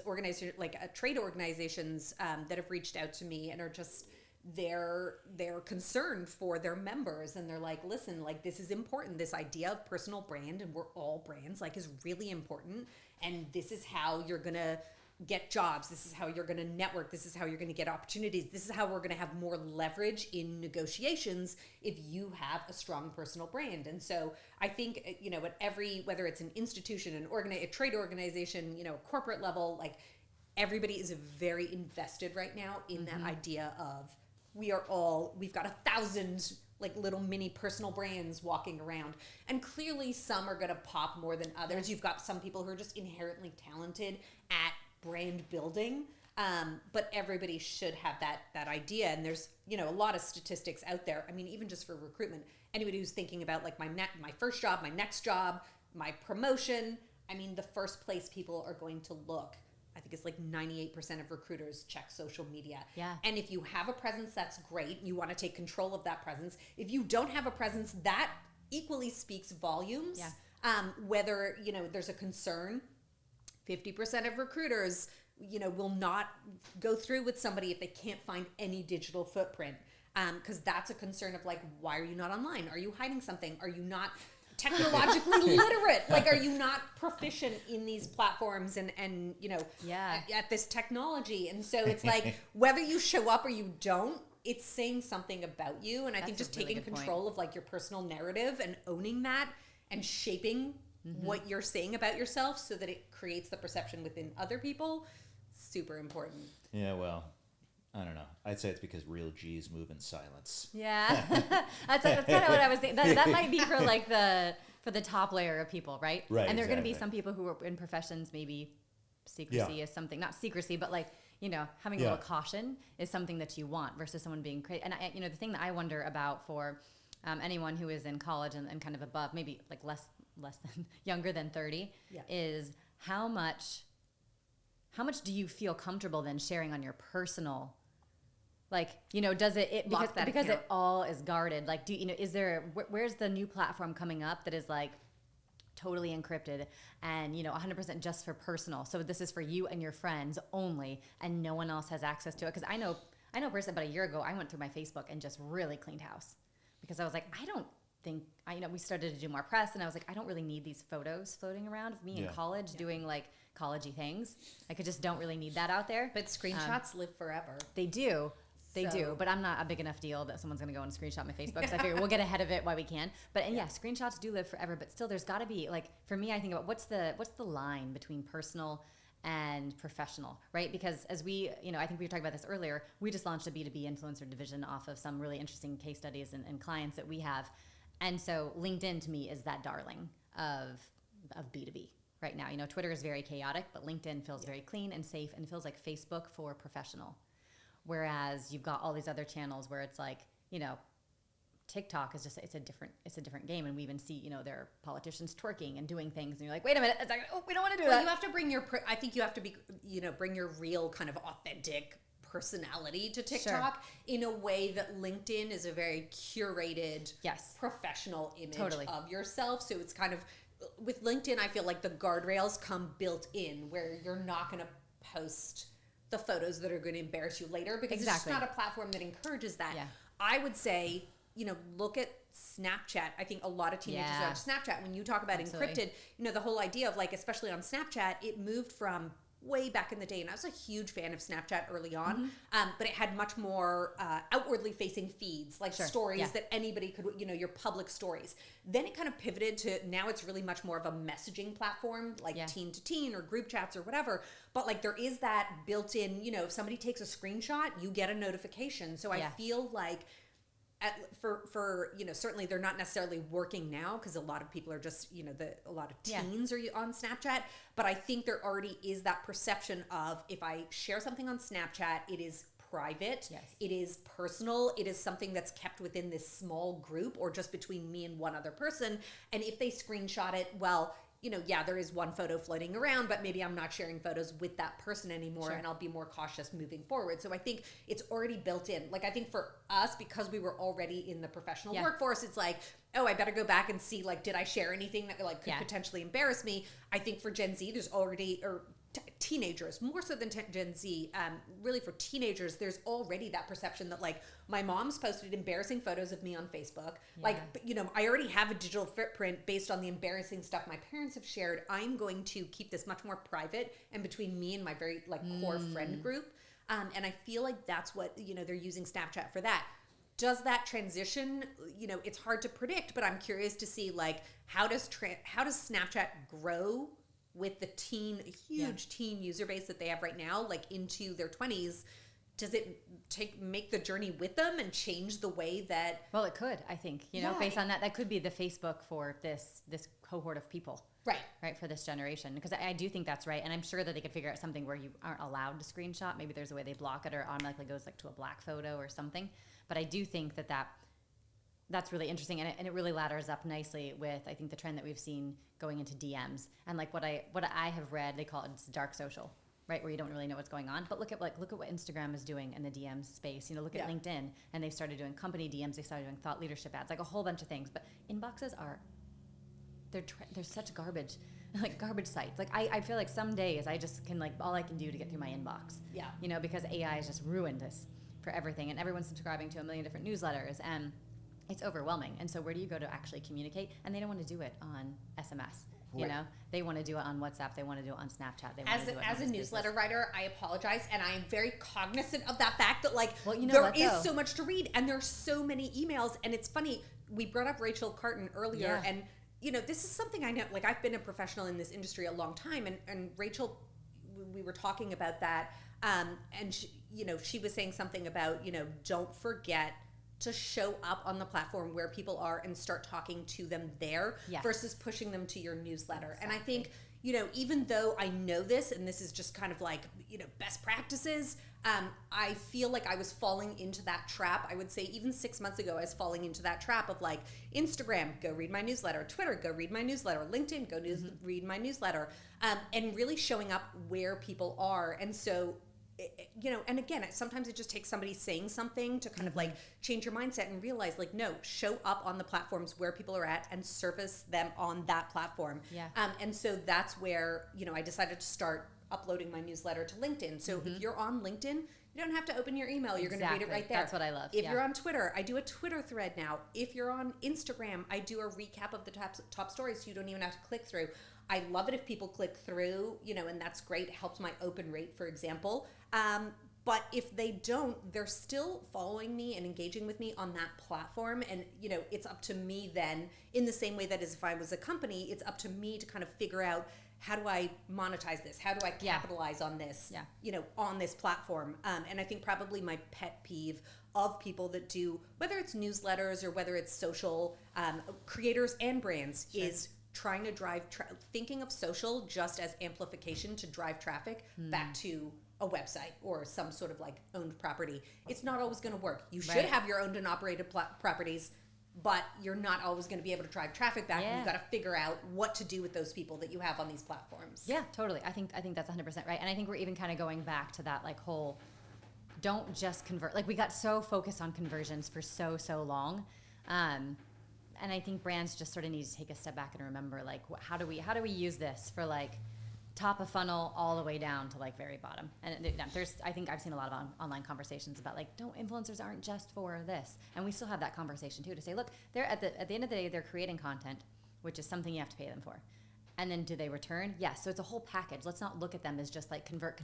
like trade organizations that have reached out to me and are just, they're concerned for their members, and they're like, listen, like, this is important. This idea of personal brand, and we're all brands, like, is really important. And this is how you're going to get jobs. This is how you're going to network. This is how you're going to get opportunities. This is how we're going to have more leverage in negotiations if you have a strong personal brand. And so I think, at whether it's an institution, a trade organization, corporate level, like, everybody is very invested right now in that idea of, we've got 1,000 like little mini personal brands walking around, and clearly some are going to pop more than others. You've got some people who are just inherently talented at brand building, but everybody should have that idea. And there's a lot of statistics out there. Even just for recruitment, anybody who's thinking about like my first job, my next job, my promotion, the first place people are going to look, I think it's like 98% of recruiters check social media. Yeah. And if you have a presence, that's great. You want to take control of that presence. If you don't have a presence, that equally speaks volumes. Yeah. Whether, there's a concern, 50% of recruiters, will not go through with somebody if they can't find any digital footprint. Because that's a concern of like, why are you not online? Are you hiding something? Are you not technologically literate? Like, are you not proficient in these platforms and at this technology? And so it's like, whether you show up or you don't, it's saying something about you. And I think just taking control of like your personal narrative and owning that and shaping what you're saying about yourself so that it creates the perception within other people, super important. Yeah, well, I don't know. I'd say it's because real G's move in silence. Yeah, that's kind of what I was thinking. That might be for like for the top layer of people, right? Right. And there are going to be some people who are in professions, maybe secrecy is something, not secrecy, but like, having a little caution is something that you want versus someone being crazy. And the thing that I wonder about for anyone who is in college and kind of above, maybe like less than younger than 30, is how much do you feel comfortable then sharing on your personal, like, does it because it all is guarded, like, is there, where's the new platform coming up that is like totally encrypted and 100% just for personal, so this is for you and your friends only and no one else has access to it? Because I know personally, about a year ago I went through my Facebook and just really cleaned house because I was like, I don't think, we started to do more press, and I was like, I don't really need these photos floating around of me in college doing like collegey things. I just don't really need that out there. But screenshots live forever. They do. They do, but I'm not a big enough deal that someone's going to go and screenshot my Facebook. So I figure we'll get ahead of it while we can. But screenshots do live forever. But still, there's got to be, like, for me, I think about what's the line between personal and professional, right? Because as we, I think we were talking about this earlier, we just launched a B2B influencer division off of some really interesting case studies and clients that we have. And so LinkedIn to me is that darling of B2B right now. Twitter is very chaotic, but LinkedIn feels very clean and safe and feels like Facebook for professional. Whereas you've got all these other channels where it's like, TikTok is just, it's a different game. And we even see, there are politicians twerking and doing things. And you're like, wait a minute, it's like, we don't want to do that. You have to bring I think you have to be, bring your real kind of authentic personality to TikTok in a way that LinkedIn is a very curated, professional image of yourself. So it's kind of, with LinkedIn, I feel like the guardrails come built in where you're not going to post the photos that are going to embarrass you later, because it's just not a platform that encourages that. I would say, look at Snapchat. I think a lot of teenagers are on Snapchat. When you talk about encrypted, the whole idea of, like, especially on Snapchat, it moved from way back in the day, and I was a huge fan of Snapchat early on, but it had much more outwardly facing feeds, like stories that anybody could, your public stories. Then it kind of pivoted to, now it's really much more of a messaging platform, like teen to teen or group chats or whatever. But like, there is that built in, if somebody takes a screenshot, you get a notification. So I feel like for certainly they're not necessarily working now, because a lot of people are just, a lot of teens are on Snapchat, but I think there already is that perception of, if I share something on Snapchat, it is private, it is personal, it is something that's kept within this small group or just between me and one other person. And if they screenshot it, well, there is one photo floating around, but maybe I'm not sharing photos with that person anymore, and I'll be more cautious moving forward. So I think it's already built in. Like, I think for us, because we were already in the professional workforce, it's like, oh, I better go back and see, like, did I share anything that could potentially embarrass me? I think for Gen Z, there's already, teenagers, more so than Gen Z, really for teenagers, there's already that perception that, like, my mom's posted embarrassing photos of me on Facebook. Like, I already have a digital footprint based on the embarrassing stuff my parents have shared. I'm going to keep this much more private and between me and my very, like, core friend group. And I feel like that's what, they're using Snapchat for that. Does that transition, it's hard to predict, but I'm curious to see, like, how does Snapchat grow with the huge teen user base that they have right now, like, into their 20s? Does it make the journey with them and change the way that? Well, it could, I think, based on that could be the Facebook for this cohort of people. Right, for this generation. Because I do think that's right. And I'm sure that they could figure out something where you aren't allowed to screenshot. Maybe there's a way they block it, or automatically goes, like, to a black photo or something. But I do think that's really interesting, and it really ladders up nicely with, I think, the trend that we've seen going into DMs, and like what I have read, they call it dark social, right, where you don't really know what's going on. But look at what Instagram is doing in the DM space. Look at LinkedIn, and they started doing company DMs, they started doing thought leadership ads, like a whole bunch of things. But inboxes they're such garbage, like garbage sites. Like I feel like some days I just can, like, all I can do to get through my inbox. Because AI has just ruined this for everything, and everyone's subscribing to a million different newsletters, and it's overwhelming. And so where do you go to actually communicate? And they don't want to do it on SMS. They want to do it on WhatsApp. They want to do it on Snapchat. They want to do it as a newsletter writer, I apologize, and I am very cognizant of that fact that, like, so much to read, and there's so many emails. And it's funny, we brought up Rachel Carton earlier, and this is something I know. Like, I've been a professional in this industry a long time, and Rachel, we were talking about that, and she was saying something about, don't forget to show up on the platform where people are and start talking to them there versus pushing them to your newsletter. Exactly. And I think, even though I know this, and this is just kind of like, best practices, I feel like I was falling into that trap. I would say even 6 months ago, I was falling into that trap of, like, Instagram, go read my newsletter, Twitter, go read my newsletter, LinkedIn, go read my newsletter, and really showing up where people are. And so, and again, sometimes it just takes somebody saying something to kind of, like, change your mindset and realize, like, no, show up on the platforms where people are at and service them on that platform. And so that's where, I decided to start uploading my newsletter to LinkedIn. So if you're on LinkedIn, You don't have to open your email. You're going to read it right there. That's what I love. If you're on Twitter, I do a Twitter thread now. If you're on Instagram, I do a recap of the top stories, so you don't even have to click through. I love it if people click through, and that's great. It helps my open rate, for example. But if they don't, they're still following me and engaging with me on that platform. And, it's up to me then, in the same way that as if I was a company, it's up to me to kind of figure out, how do I monetize this? How do I capitalize on this, on this platform? And I think probably my pet peeve of people that do, whether it's newsletters or whether it's social creators and brands, is trying to drive, thinking of social just as amplification to drive traffic back to a website or some sort of like owned property. It's not always going to work. You should have your owned and operated properties, but you're not always going to be able to drive traffic back. And you've got to figure out what to do with those people that you have on these platforms. Yeah, totally. I think that's 100% right. And I think we're even kind of going back to that like whole, don't just convert. Like we got so focused on conversions for so long. And I think brands just sort of need to take a step back and remember, like, how do we use this for like top of funnel all the way down to like very bottom. And I think I've seen a lot of online conversations about like, influencers aren't just for this. And we still have that conversation too, to say, look, they're at the end of the day, they're creating content, which is something you have to pay them for. And then do they return? Yes. So it's a whole package. Let's not look at them as just like convert.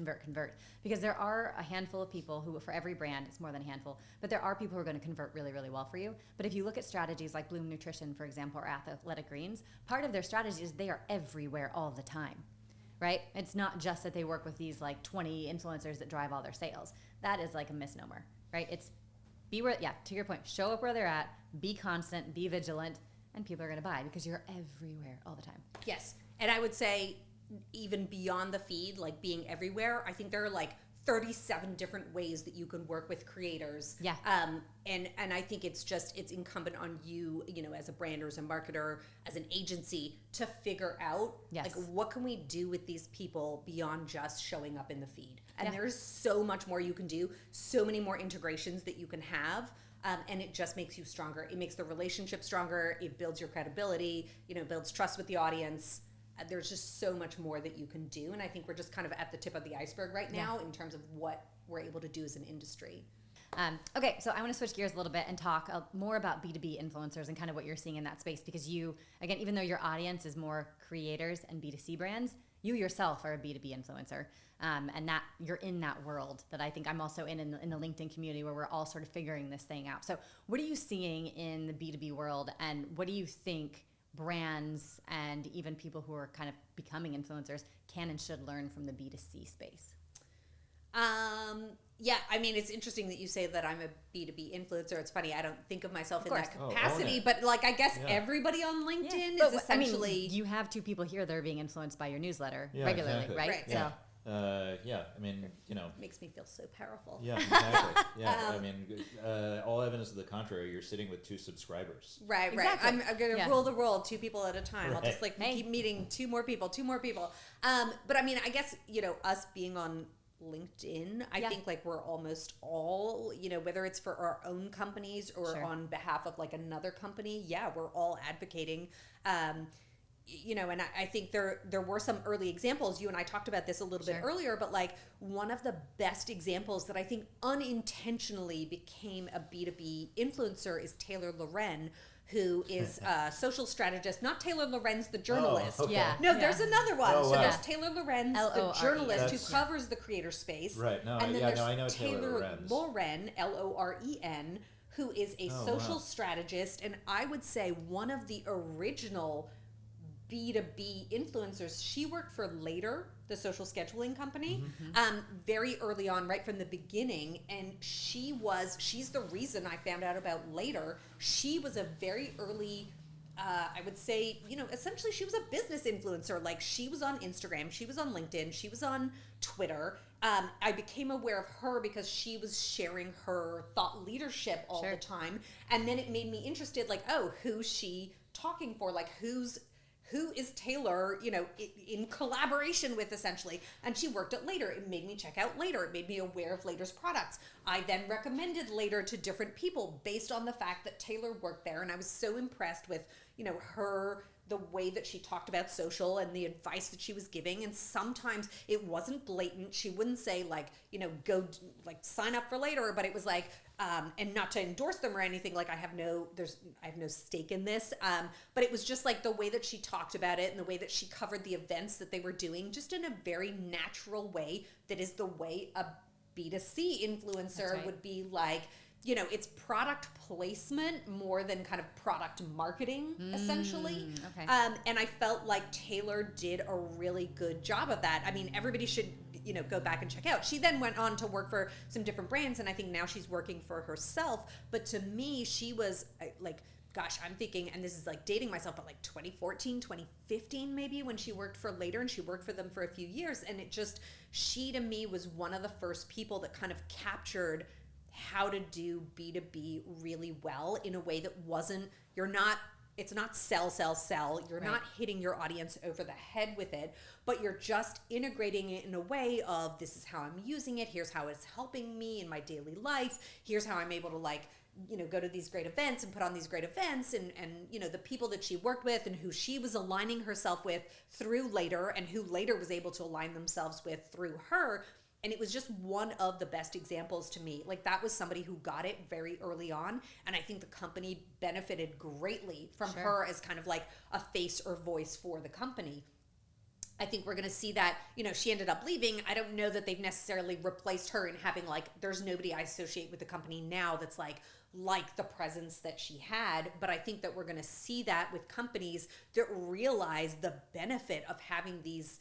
Because there are a handful of people who, for every brand, it's more than a handful, but there are people who are going to convert really, really well for you. But if you look at strategies like Bloom Nutrition, for example, or Athletic Greens, part of their strategy is they are everywhere all the time, right? It's not just that they work with these like 20 influencers that drive all their sales. That is like a misnomer, right? It's to your point, show up where they're at, be constant, be vigilant, and people are going to buy because you're everywhere all the time. Yes. And I would say even beyond the feed, like being everywhere, I think there are like 37 different ways that you can work with creators. Yeah. And I think it's incumbent on you, as a brand or as a marketer, as an agency, to figure out like what can we do with these people beyond just showing up in the feed. And there's so much more you can do, so many more integrations that you can have. And it just makes you stronger. It makes the relationship stronger. It builds your credibility, builds trust with the audience. There's just so much more that you can do. And I think we're just kind of at the tip of the iceberg right now in terms of what we're able to do as an industry. Okay, so I want to switch gears a little bit and talk more about B2B influencers and kind of what you're seeing in that space. Because you, again, even though your audience is more creators and B2C brands, you yourself are a B2B influencer. And that you're in that world that I think I'm also in the LinkedIn community where we're all sort of figuring this thing out. So what are you seeing in the B2B world, and what do you think brands and even people who are kind of becoming influencers can and should learn from the B2C space? Yeah, I mean, it's interesting that you say that I'm a B2B influencer. It's funny, I don't think of myself in that capacity, but like, I guess everybody on LinkedIn is essentially... I mean, you have two people here that are being influenced by your newsletter regularly, exactly. right? Yeah. So. I mean, makes me feel so powerful. Yeah, exactly. Yeah, I mean, all evidence to the contrary, you're sitting with 2 subscribers. Right. Exactly. I'm going to rule the world 2 people at a time. I'll just keep meeting 2 more people. But I mean, I guess, us being on LinkedIn, I think like we're almost all, whether it's for our own companies or on behalf of like another company, we're all advocating. And I think there were some early examples. You and I talked about this a little bit earlier, but like one of the best examples that I think unintentionally became a B2B influencer is Taylor Loren, who is a social strategist. Not Taylor Lorenz, the journalist. Oh, okay. There's another one. Oh, So wow. there's Taylor Lorenz, the journalist who covers the creator space. Right. No, and then there's I know Taylor Loren, Loren, who is a social strategist, and I would say one of the original B2B influencers. She worked for Later, the social scheduling company, very early on, right from the beginning. And she's the reason I found out about Later. She was a very early, I would say, essentially she was a business influencer. Like she was on Instagram, she was on LinkedIn, she was on Twitter. I became aware of her because she was sharing her thought leadership all the time. And then it made me interested, like, who's she talking for? Like who is Taylor, in collaboration with, essentially. And she worked at Later. It made me check out Later. It made me aware of Later's products. I then recommended Later to different people based on the fact that Taylor worked there. And I was so impressed with, her the way that she talked about social and the advice that she was giving. And sometimes it wasn't blatant. She wouldn't say like, go like sign up for later, but it was like, and not to endorse them or anything, like I have no stake in this. But it was just like the way that she talked about it and the way that she covered the events that they were doing, just in a very natural way. That is the way a B2C influencer would be like, it's product placement more than kind of product marketing, essentially. Okay. And I felt like Taylor did a really good job of that. I mean, everybody should, go back and check out. She then went on to work for some different brands, and I think now she's working for herself. But to me, she was like, gosh, I'm thinking, and this is like dating myself, but like 2014, 2015 maybe, when she worked for Later, and she worked for them for a few years. And she to me was one of the first people that kind of captured how to do B2B really well in a way that it's not sell. You're not hitting your audience over the head with it, but you're just integrating it in a way of, this is how I'm using it. Here's how it's helping me in my daily life. Here's how I'm able to go to these great events and put on these great events, and the people that she worked with and who she was aligning herself with through Later, and who Later was able to align themselves with through her. And it was just one of the best examples to me. Like, that was somebody who got it very early on. And I think the company benefited greatly from her as kind of like a face or voice for the company. I think we're going to see that, she ended up leaving. I don't know that they've necessarily replaced her in having like, there's nobody I associate with the company now that's like the presence that she had. But I think that we're going to see that with companies that realize the benefit of having these,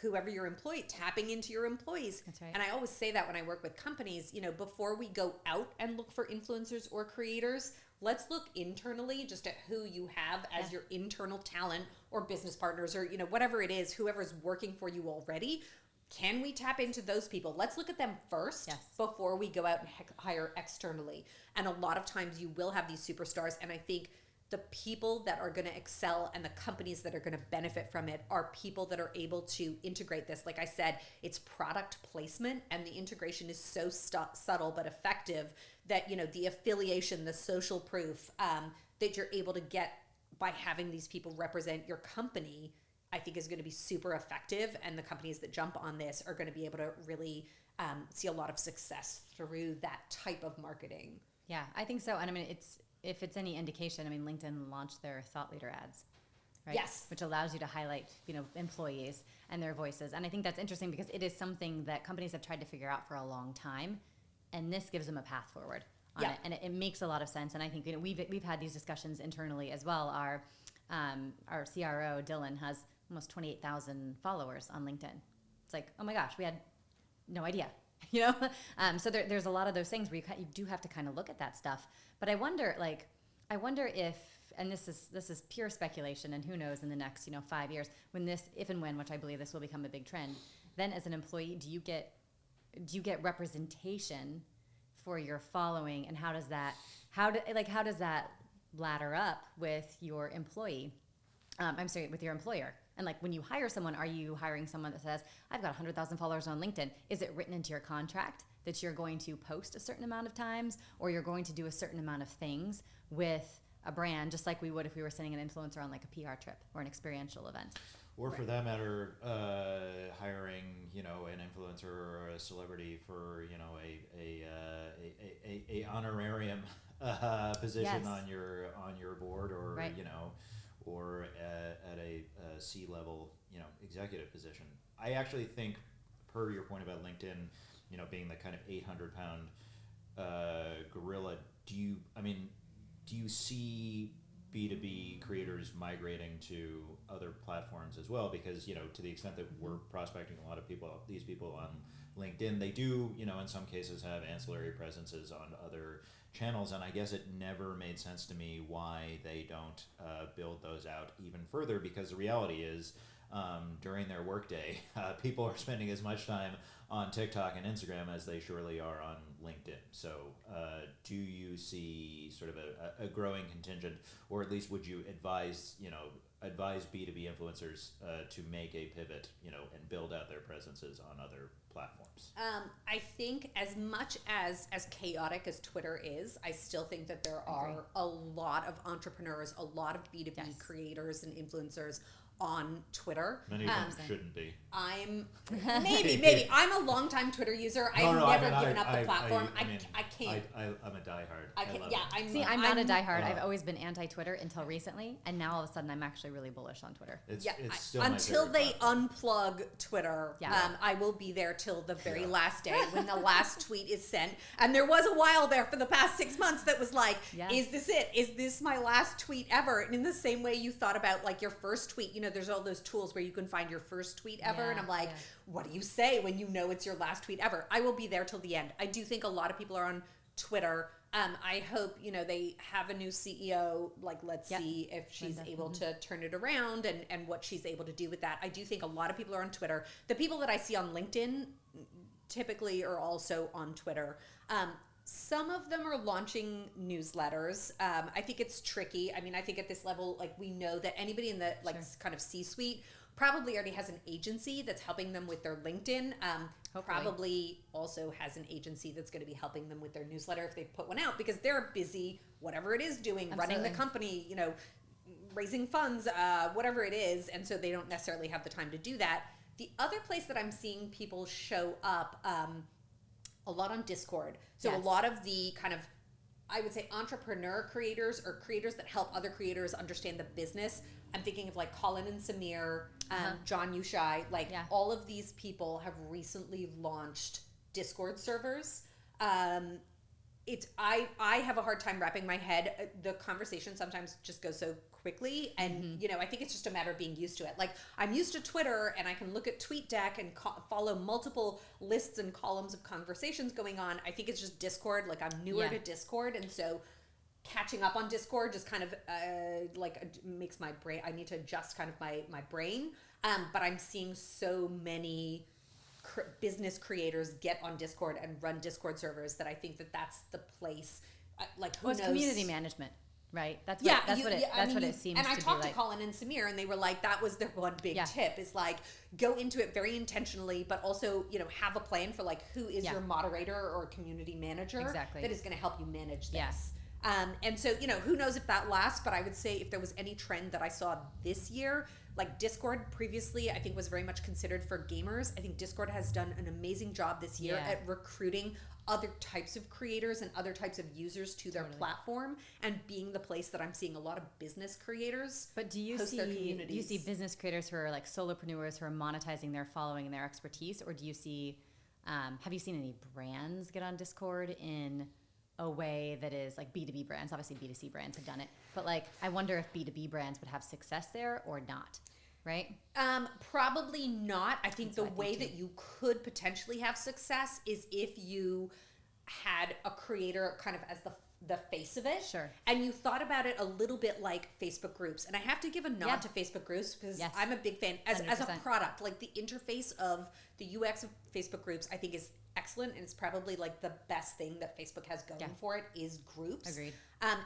whoever your employee, tapping into your employees. That's right. And I always say that when I work with companies, before we go out and look for influencers or creators, let's look internally just at who you have as your internal talent or business partners, or, whatever it is, whoever's working for you already. Can we tap into those people? Let's look at them first before we go out and hire externally. And a lot of times you will have these superstars. And I think the people that are going to excel and the companies that are going to benefit from it are people that are able to integrate this. Like I said, it's product placement, and the integration is so subtle but effective that, the affiliation, the social proof that you're able to get by having these people represent your company, I think is going to be super effective. And the companies that jump on this are going to be able to really see a lot of success through that type of marketing. Yeah, I think so. And I mean, if it's any indication, I mean, LinkedIn launched their thought leader ads, right? Yes. Which allows you to highlight, employees and their voices. And I think that's interesting because it is something that companies have tried to figure out for a long time, and this gives them a path forward on it. And it makes a lot of sense. And I think we've had these discussions internally as well. Our CRO Dylan has almost 28,000 followers on LinkedIn. It's like, oh my gosh, we had no idea. So there's a lot of those things where you do have to kind of look at that stuff. But I wonder if, and this is pure speculation, and who knows in the next 5 years if and when, which I believe this will become a big trend. Then as an employee, do you get representation for your following, and how does that ladder up with your employee? With your employer. And like when you hire someone, are you hiring someone that says, I've got 100,000 followers on LinkedIn? Is it written into your contract that you're going to post a certain amount of times, or you're going to do a certain amount of things with a brand, just like we would if we were sending an influencer on like a PR trip or an experiential event? Or for that matter, hiring, an influencer or a celebrity for, a honorarium position on your board, or or at a C-level, executive position. I actually think, per your point about LinkedIn, being the kind of 800-pound gorilla, do you see B2B creators migrating to other platforms as well? Because, to the extent that we're prospecting a lot of these people on LinkedIn, they do, in some cases have ancillary presences on other channels, and I guess it never made sense to me why they don't build those out even further, because the reality is during their workday, people are spending as much time on TikTok and Instagram as they surely are on LinkedIn. So do you see sort of a growing contingent, or at least would you advise, advise B2B influencers to make a pivot, and build out their presences on other platforms? I think as much as chaotic as Twitter is, I still think that there are a lot of entrepreneurs, a lot of B2B creators and influencers on Twitter. Many of them shouldn't be. I'm maybe. I'm a longtime Twitter user. I've never given up the platform. I can't. I'm a diehard. I'm not a diehard. I've always been anti-Twitter until recently, and now all of a sudden I'm actually really bullish on Twitter. It's still my until they platform. unplug Twitter. I will be there till the very last day when the last tweet is sent. And there was a while there for the past 6 months that was like, is this it? Is this my last tweet ever? And in the same way you thought about like your first tweet, there's all those tools where you can find your first tweet ever. And I'm like, what do you say when you know it's your last tweet ever? I will be there till the end. I do think a lot of people are on Twitter. I hope, they have a new CEO. Like, let's see if she's able to turn it around and what she's able to do with that. I do think a lot of people are on Twitter. The people that I see on LinkedIn typically are also on Twitter. Some of them are launching newsletters. I think it's tricky. I mean, I think at this level, like we know that anybody in the kind of C-suite probably already has an agency that's helping them with their LinkedIn. Probably also has an agency that's going to be helping them with their newsletter if they put one out, because they're busy, whatever it is doing, running the company, raising funds, whatever it is. And so they don't necessarily have the time to do that. The other place that I'm seeing people show up, a lot on Discord. So a lot of the kind of, I would say, entrepreneur creators or creators that help other creators understand the business. I'm thinking of like Colin and Samir, John Ushai, all of these people have recently launched Discord servers. I have a hard time wrapping my head. The conversation sometimes just goes so quickly, and I think it's just a matter of being used to it. Like, I'm used to Twitter, and I can look at TweetDeck and follow multiple lists and columns of conversations going on. I think it's just Discord. Like, I'm newer to Discord, and so catching up on Discord just kind of makes my brain. I need to adjust kind of my brain. But I'm seeing so many business creators get on Discord and run Discord servers that I think that that's the place. Who knows? It's community management, right? That's what it seems to be like. And I talked to Colin and Samir, and they were like, that was their one big tip, is like, go into it very intentionally, but also, have a plan for like, who is your moderator or community manager that is going to help you manage this. And so, who knows if that lasts, but I would say if there was any trend that I saw this year, like Discord previously, I think was very much considered for gamers. I think Discord has done an amazing job this year at recruiting other types of creators and other types of users to their platform, and being the place that I'm seeing a lot of business creators. But do you see business creators who are like solopreneurs who are monetizing their following and their expertise, or do you see, have you seen any brands get on Discord in a way that is like B2B brands? Obviously B2C brands have done it, but like, I wonder if B2B brands would have success there or not, right? Probably not. I think the way that you could potentially have success is if you had a creator kind of as the face of it. Sure. And you thought about it a little bit like Facebook groups. And I have to give a nod to Facebook groups, because I'm a big fan as a product. Like, the interface of the UX of Facebook groups, I think, is excellent, and it's probably like the best thing that Facebook has going for it is groups. Agreed.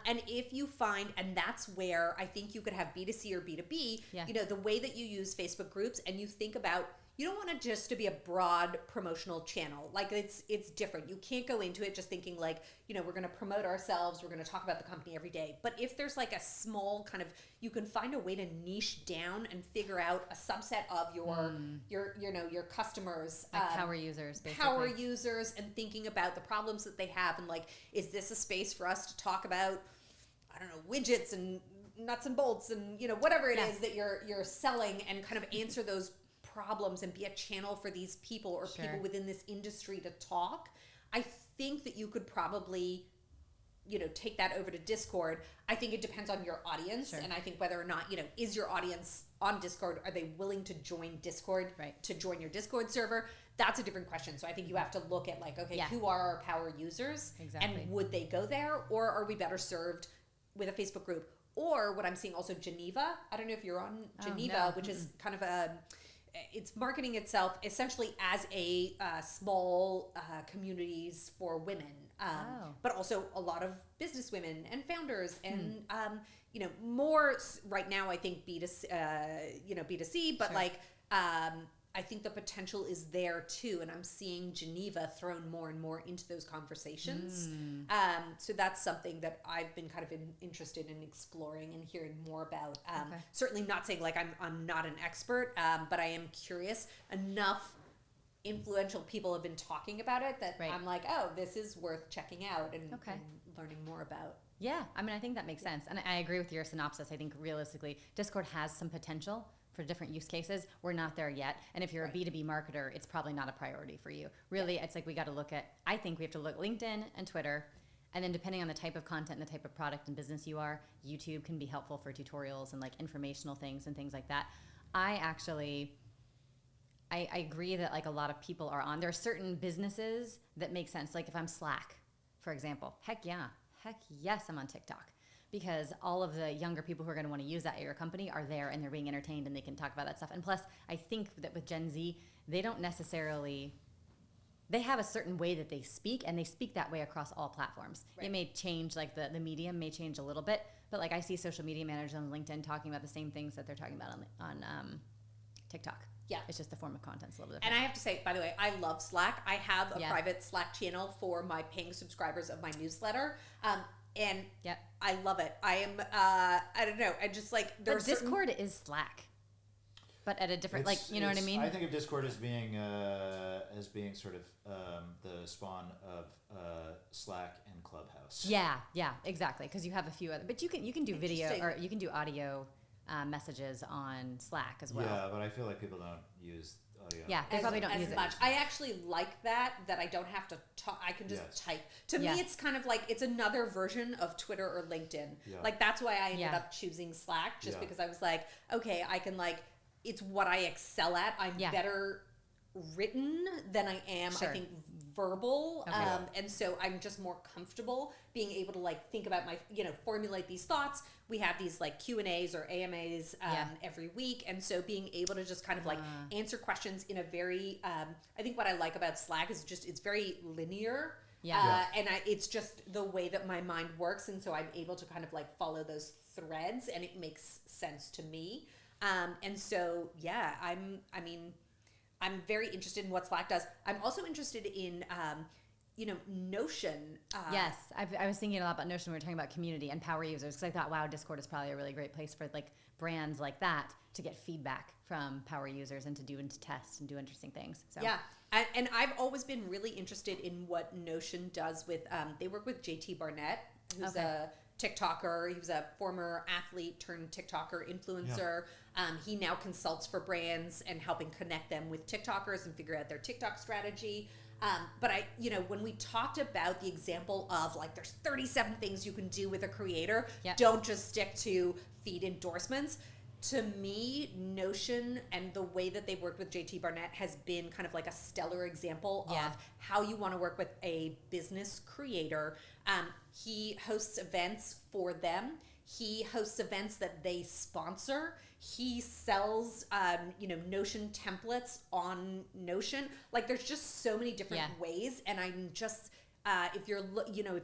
And if you find, and that's where I think you could have B2C or B2B, the way that you use Facebook groups, and you think about, you don't want it just to be a broad promotional channel. Like, it's different. You can't go into it just thinking like, we're going to promote ourselves, we're going to talk about the company every day. But if there's like a small kind of, you can find a way to niche down and figure out a subset of your customers, like power users, basically. Power users, and thinking about the problems that they have, and like, is this a space for us to talk about, I don't know, widgets and nuts and bolts and whatever it is that you're selling, and kind of answer those problems and be a channel for these people or people within this industry to talk. I think that you could probably, take that over to Discord. I think it depends on your audience, and I think whether or not, is your audience on Discord, are they willing to join Discord, to join your Discord server? That's a different question. So I think you have to look at like, okay, who are our power users, and would they go there, or are we better served with a Facebook group? Or what I'm seeing also, Geneva. I don't know if you're on Geneva, which is kind of it's marketing itself essentially as a small communities for women, but also a lot of business women and founders and more right now. I think B2C, but I think the potential is there too, and I'm seeing Geneva thrown more and more into those conversations. So that's something that I've been kind of interested in exploring and hearing more about. Certainly not saying like I'm not an expert, but I am curious. Enough influential people have been talking about it that I'm like, oh, this is worth checking out and learning more about. Yeah, I mean, I think that makes sense, and I agree with your synopsis. I think realistically, Discord has some potential for different use cases. We're not there yet. And if you're a B2B marketer, it's probably not a priority for you. Really, it's like we got to look at, I think we have to look at LinkedIn and Twitter. And then depending on the type of content and the type of product and business you are, YouTube can be helpful for tutorials and like informational things and things like that. I agree that like a lot of people are on. There are certain businesses that make sense. Like if I'm Slack, for example, heck yes, I'm on TikTok. Because all of the younger people who are going to want to use that at your company are there and they're being entertained and they can talk about that stuff. And plus, I think that with Gen Z, they don't necessarily, they have a certain way that they speak, and they speak that way across all platforms. It may change, like the medium may change a little bit, but like I see social media managers on LinkedIn talking about the same things that they're talking about on TikTok. Yeah. It's just the form of content's a little different. And I have to say, by the way, I love Slack. I have a private Slack channel for my paying subscribers of my newsletter. And I love it. I am, I don't know. I just like, there's Discord is Slack, but at a different, you know what I mean? I think of Discord as being sort of the spawn of Slack and Clubhouse. Yeah, exactly. Because you have a few other, but you can do video or you can do audio messages on Slack as well. Yeah, but I feel like people don't use audio. Yeah, they probably don't use it much. I actually like that I don't have to talk. I can just type. To me, it's kind of like it's another version of Twitter or LinkedIn. Yeah. Like that's why I ended up choosing Slack, just because I was like, okay, I can like, it's what I excel at. I'm better written than I am, I think, verbal. And so I'm just more comfortable being able to like think about my, formulate these thoughts. We have these like Q&As or AMAs every week. And so being able to just kind of like answer questions in a very, I think what I like about Slack is just, it's very linear. And it's just the way that my mind works. And so I'm able to kind of like follow those threads and it makes sense to me. And so, I'm very interested in what Slack does. I'm also interested in, Notion. Yes, I was thinking a lot about Notion when we were talking about community and power users, because I thought, wow, Discord is probably a really great place for like brands like that to get feedback from power users and to test and do interesting things. So yeah, and I've always been really interested in what Notion does with. They work with JT Barnett, who's a TikToker. He was a former athlete turned TikToker influencer. He now consults for brands and helping connect them with TikTokers and figure out their TikTok strategy. But when we talked about the example of like, there's 37 things you can do with a creator, don't just stick to feed endorsements. To me, Notion and the way that they've worked with JT Barnett has been kind of like a stellar example of how you want to work with a business creator. He hosts events for them. He hosts events that they sponsor. He sells, Notion templates on Notion. Like, there's just so many different ways. And I'm just, if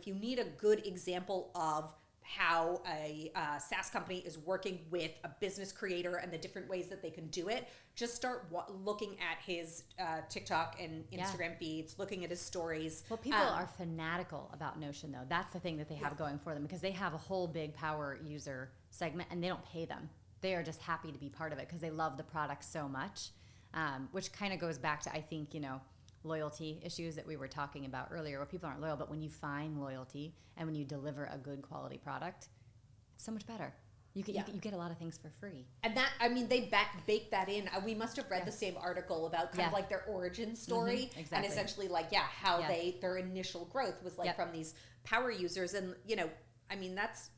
you need a good example of how a SaaS company is working with a business creator and the different ways that they can do it, just start looking at his TikTok and Instagram feeds, looking at his stories. Well, people are fanatical about Notion, though. That's the thing that they have going for them, because they have a whole big power user segment and they don't pay them. They are just happy to be part of it because they love the product so much, which kind of goes back to, I think, loyalty issues that we were talking about earlier, where people aren't loyal, but when you find loyalty and when you deliver a good quality product, it's so much better. You get a lot of things for free. And that, they bake that in. We must have read the same article about kind of like their origin story, and essentially like, how their initial growth was like from these power users. And,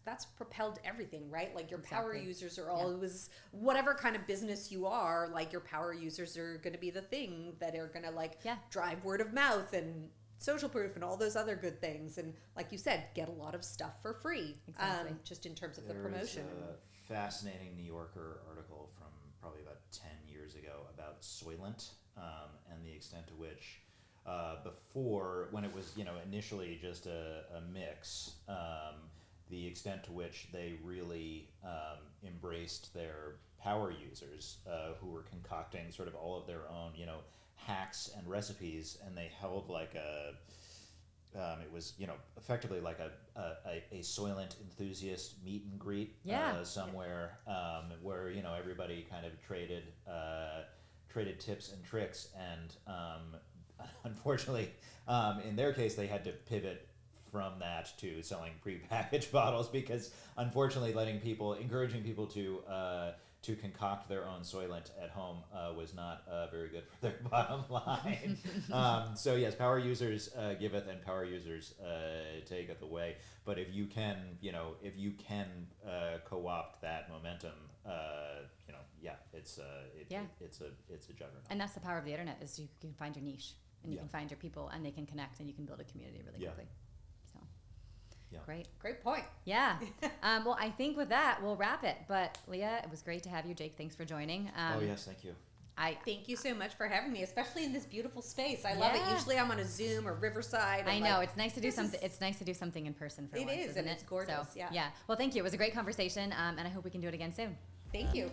that's propelled everything, right? Like your power users are always, whatever kind of business you are, like your power users are going to be the thing that are going to drive word of mouth and social proof and all those other good things. And like you said, get a lot of stuff for free, just in terms of the promotion. There's a fascinating New Yorker article from probably about 10 years ago about Soylent, and the extent to which before, when it was, initially just a mix, the extent to which they really embraced their power users who were concocting sort of all of their own, hacks and recipes, and they held like it was, effectively like a Soylent enthusiast meet and greet somewhere, where, everybody kind of traded tips and tricks, and unfortunately, in their case, they had to pivot from that to selling prepackaged bottles, because unfortunately encouraging people to concoct their own Soylent at home was not very good for their bottom line. So yes, power users giveth and power users taketh away. But if you can, co-opt that momentum, it's a juggernaut. And that's the power of the internet, is you can find your niche, and you can find your people, and they can connect, and you can build a community really quickly. So, great point. Yeah. Well, I think with that we'll wrap it. But Lia, it was great to have you. Jake, thanks for joining. Oh yes, thank you. Thank you so much for having me, especially in this beautiful space. I love it. Usually I'm on a Zoom or Riverside. I know, it's nice to do something. It's nice to do something in person for once. It is, isn't and it's gorgeous. So, yeah. Well, thank you. It was a great conversation, and I hope we can do it again soon. Thank you.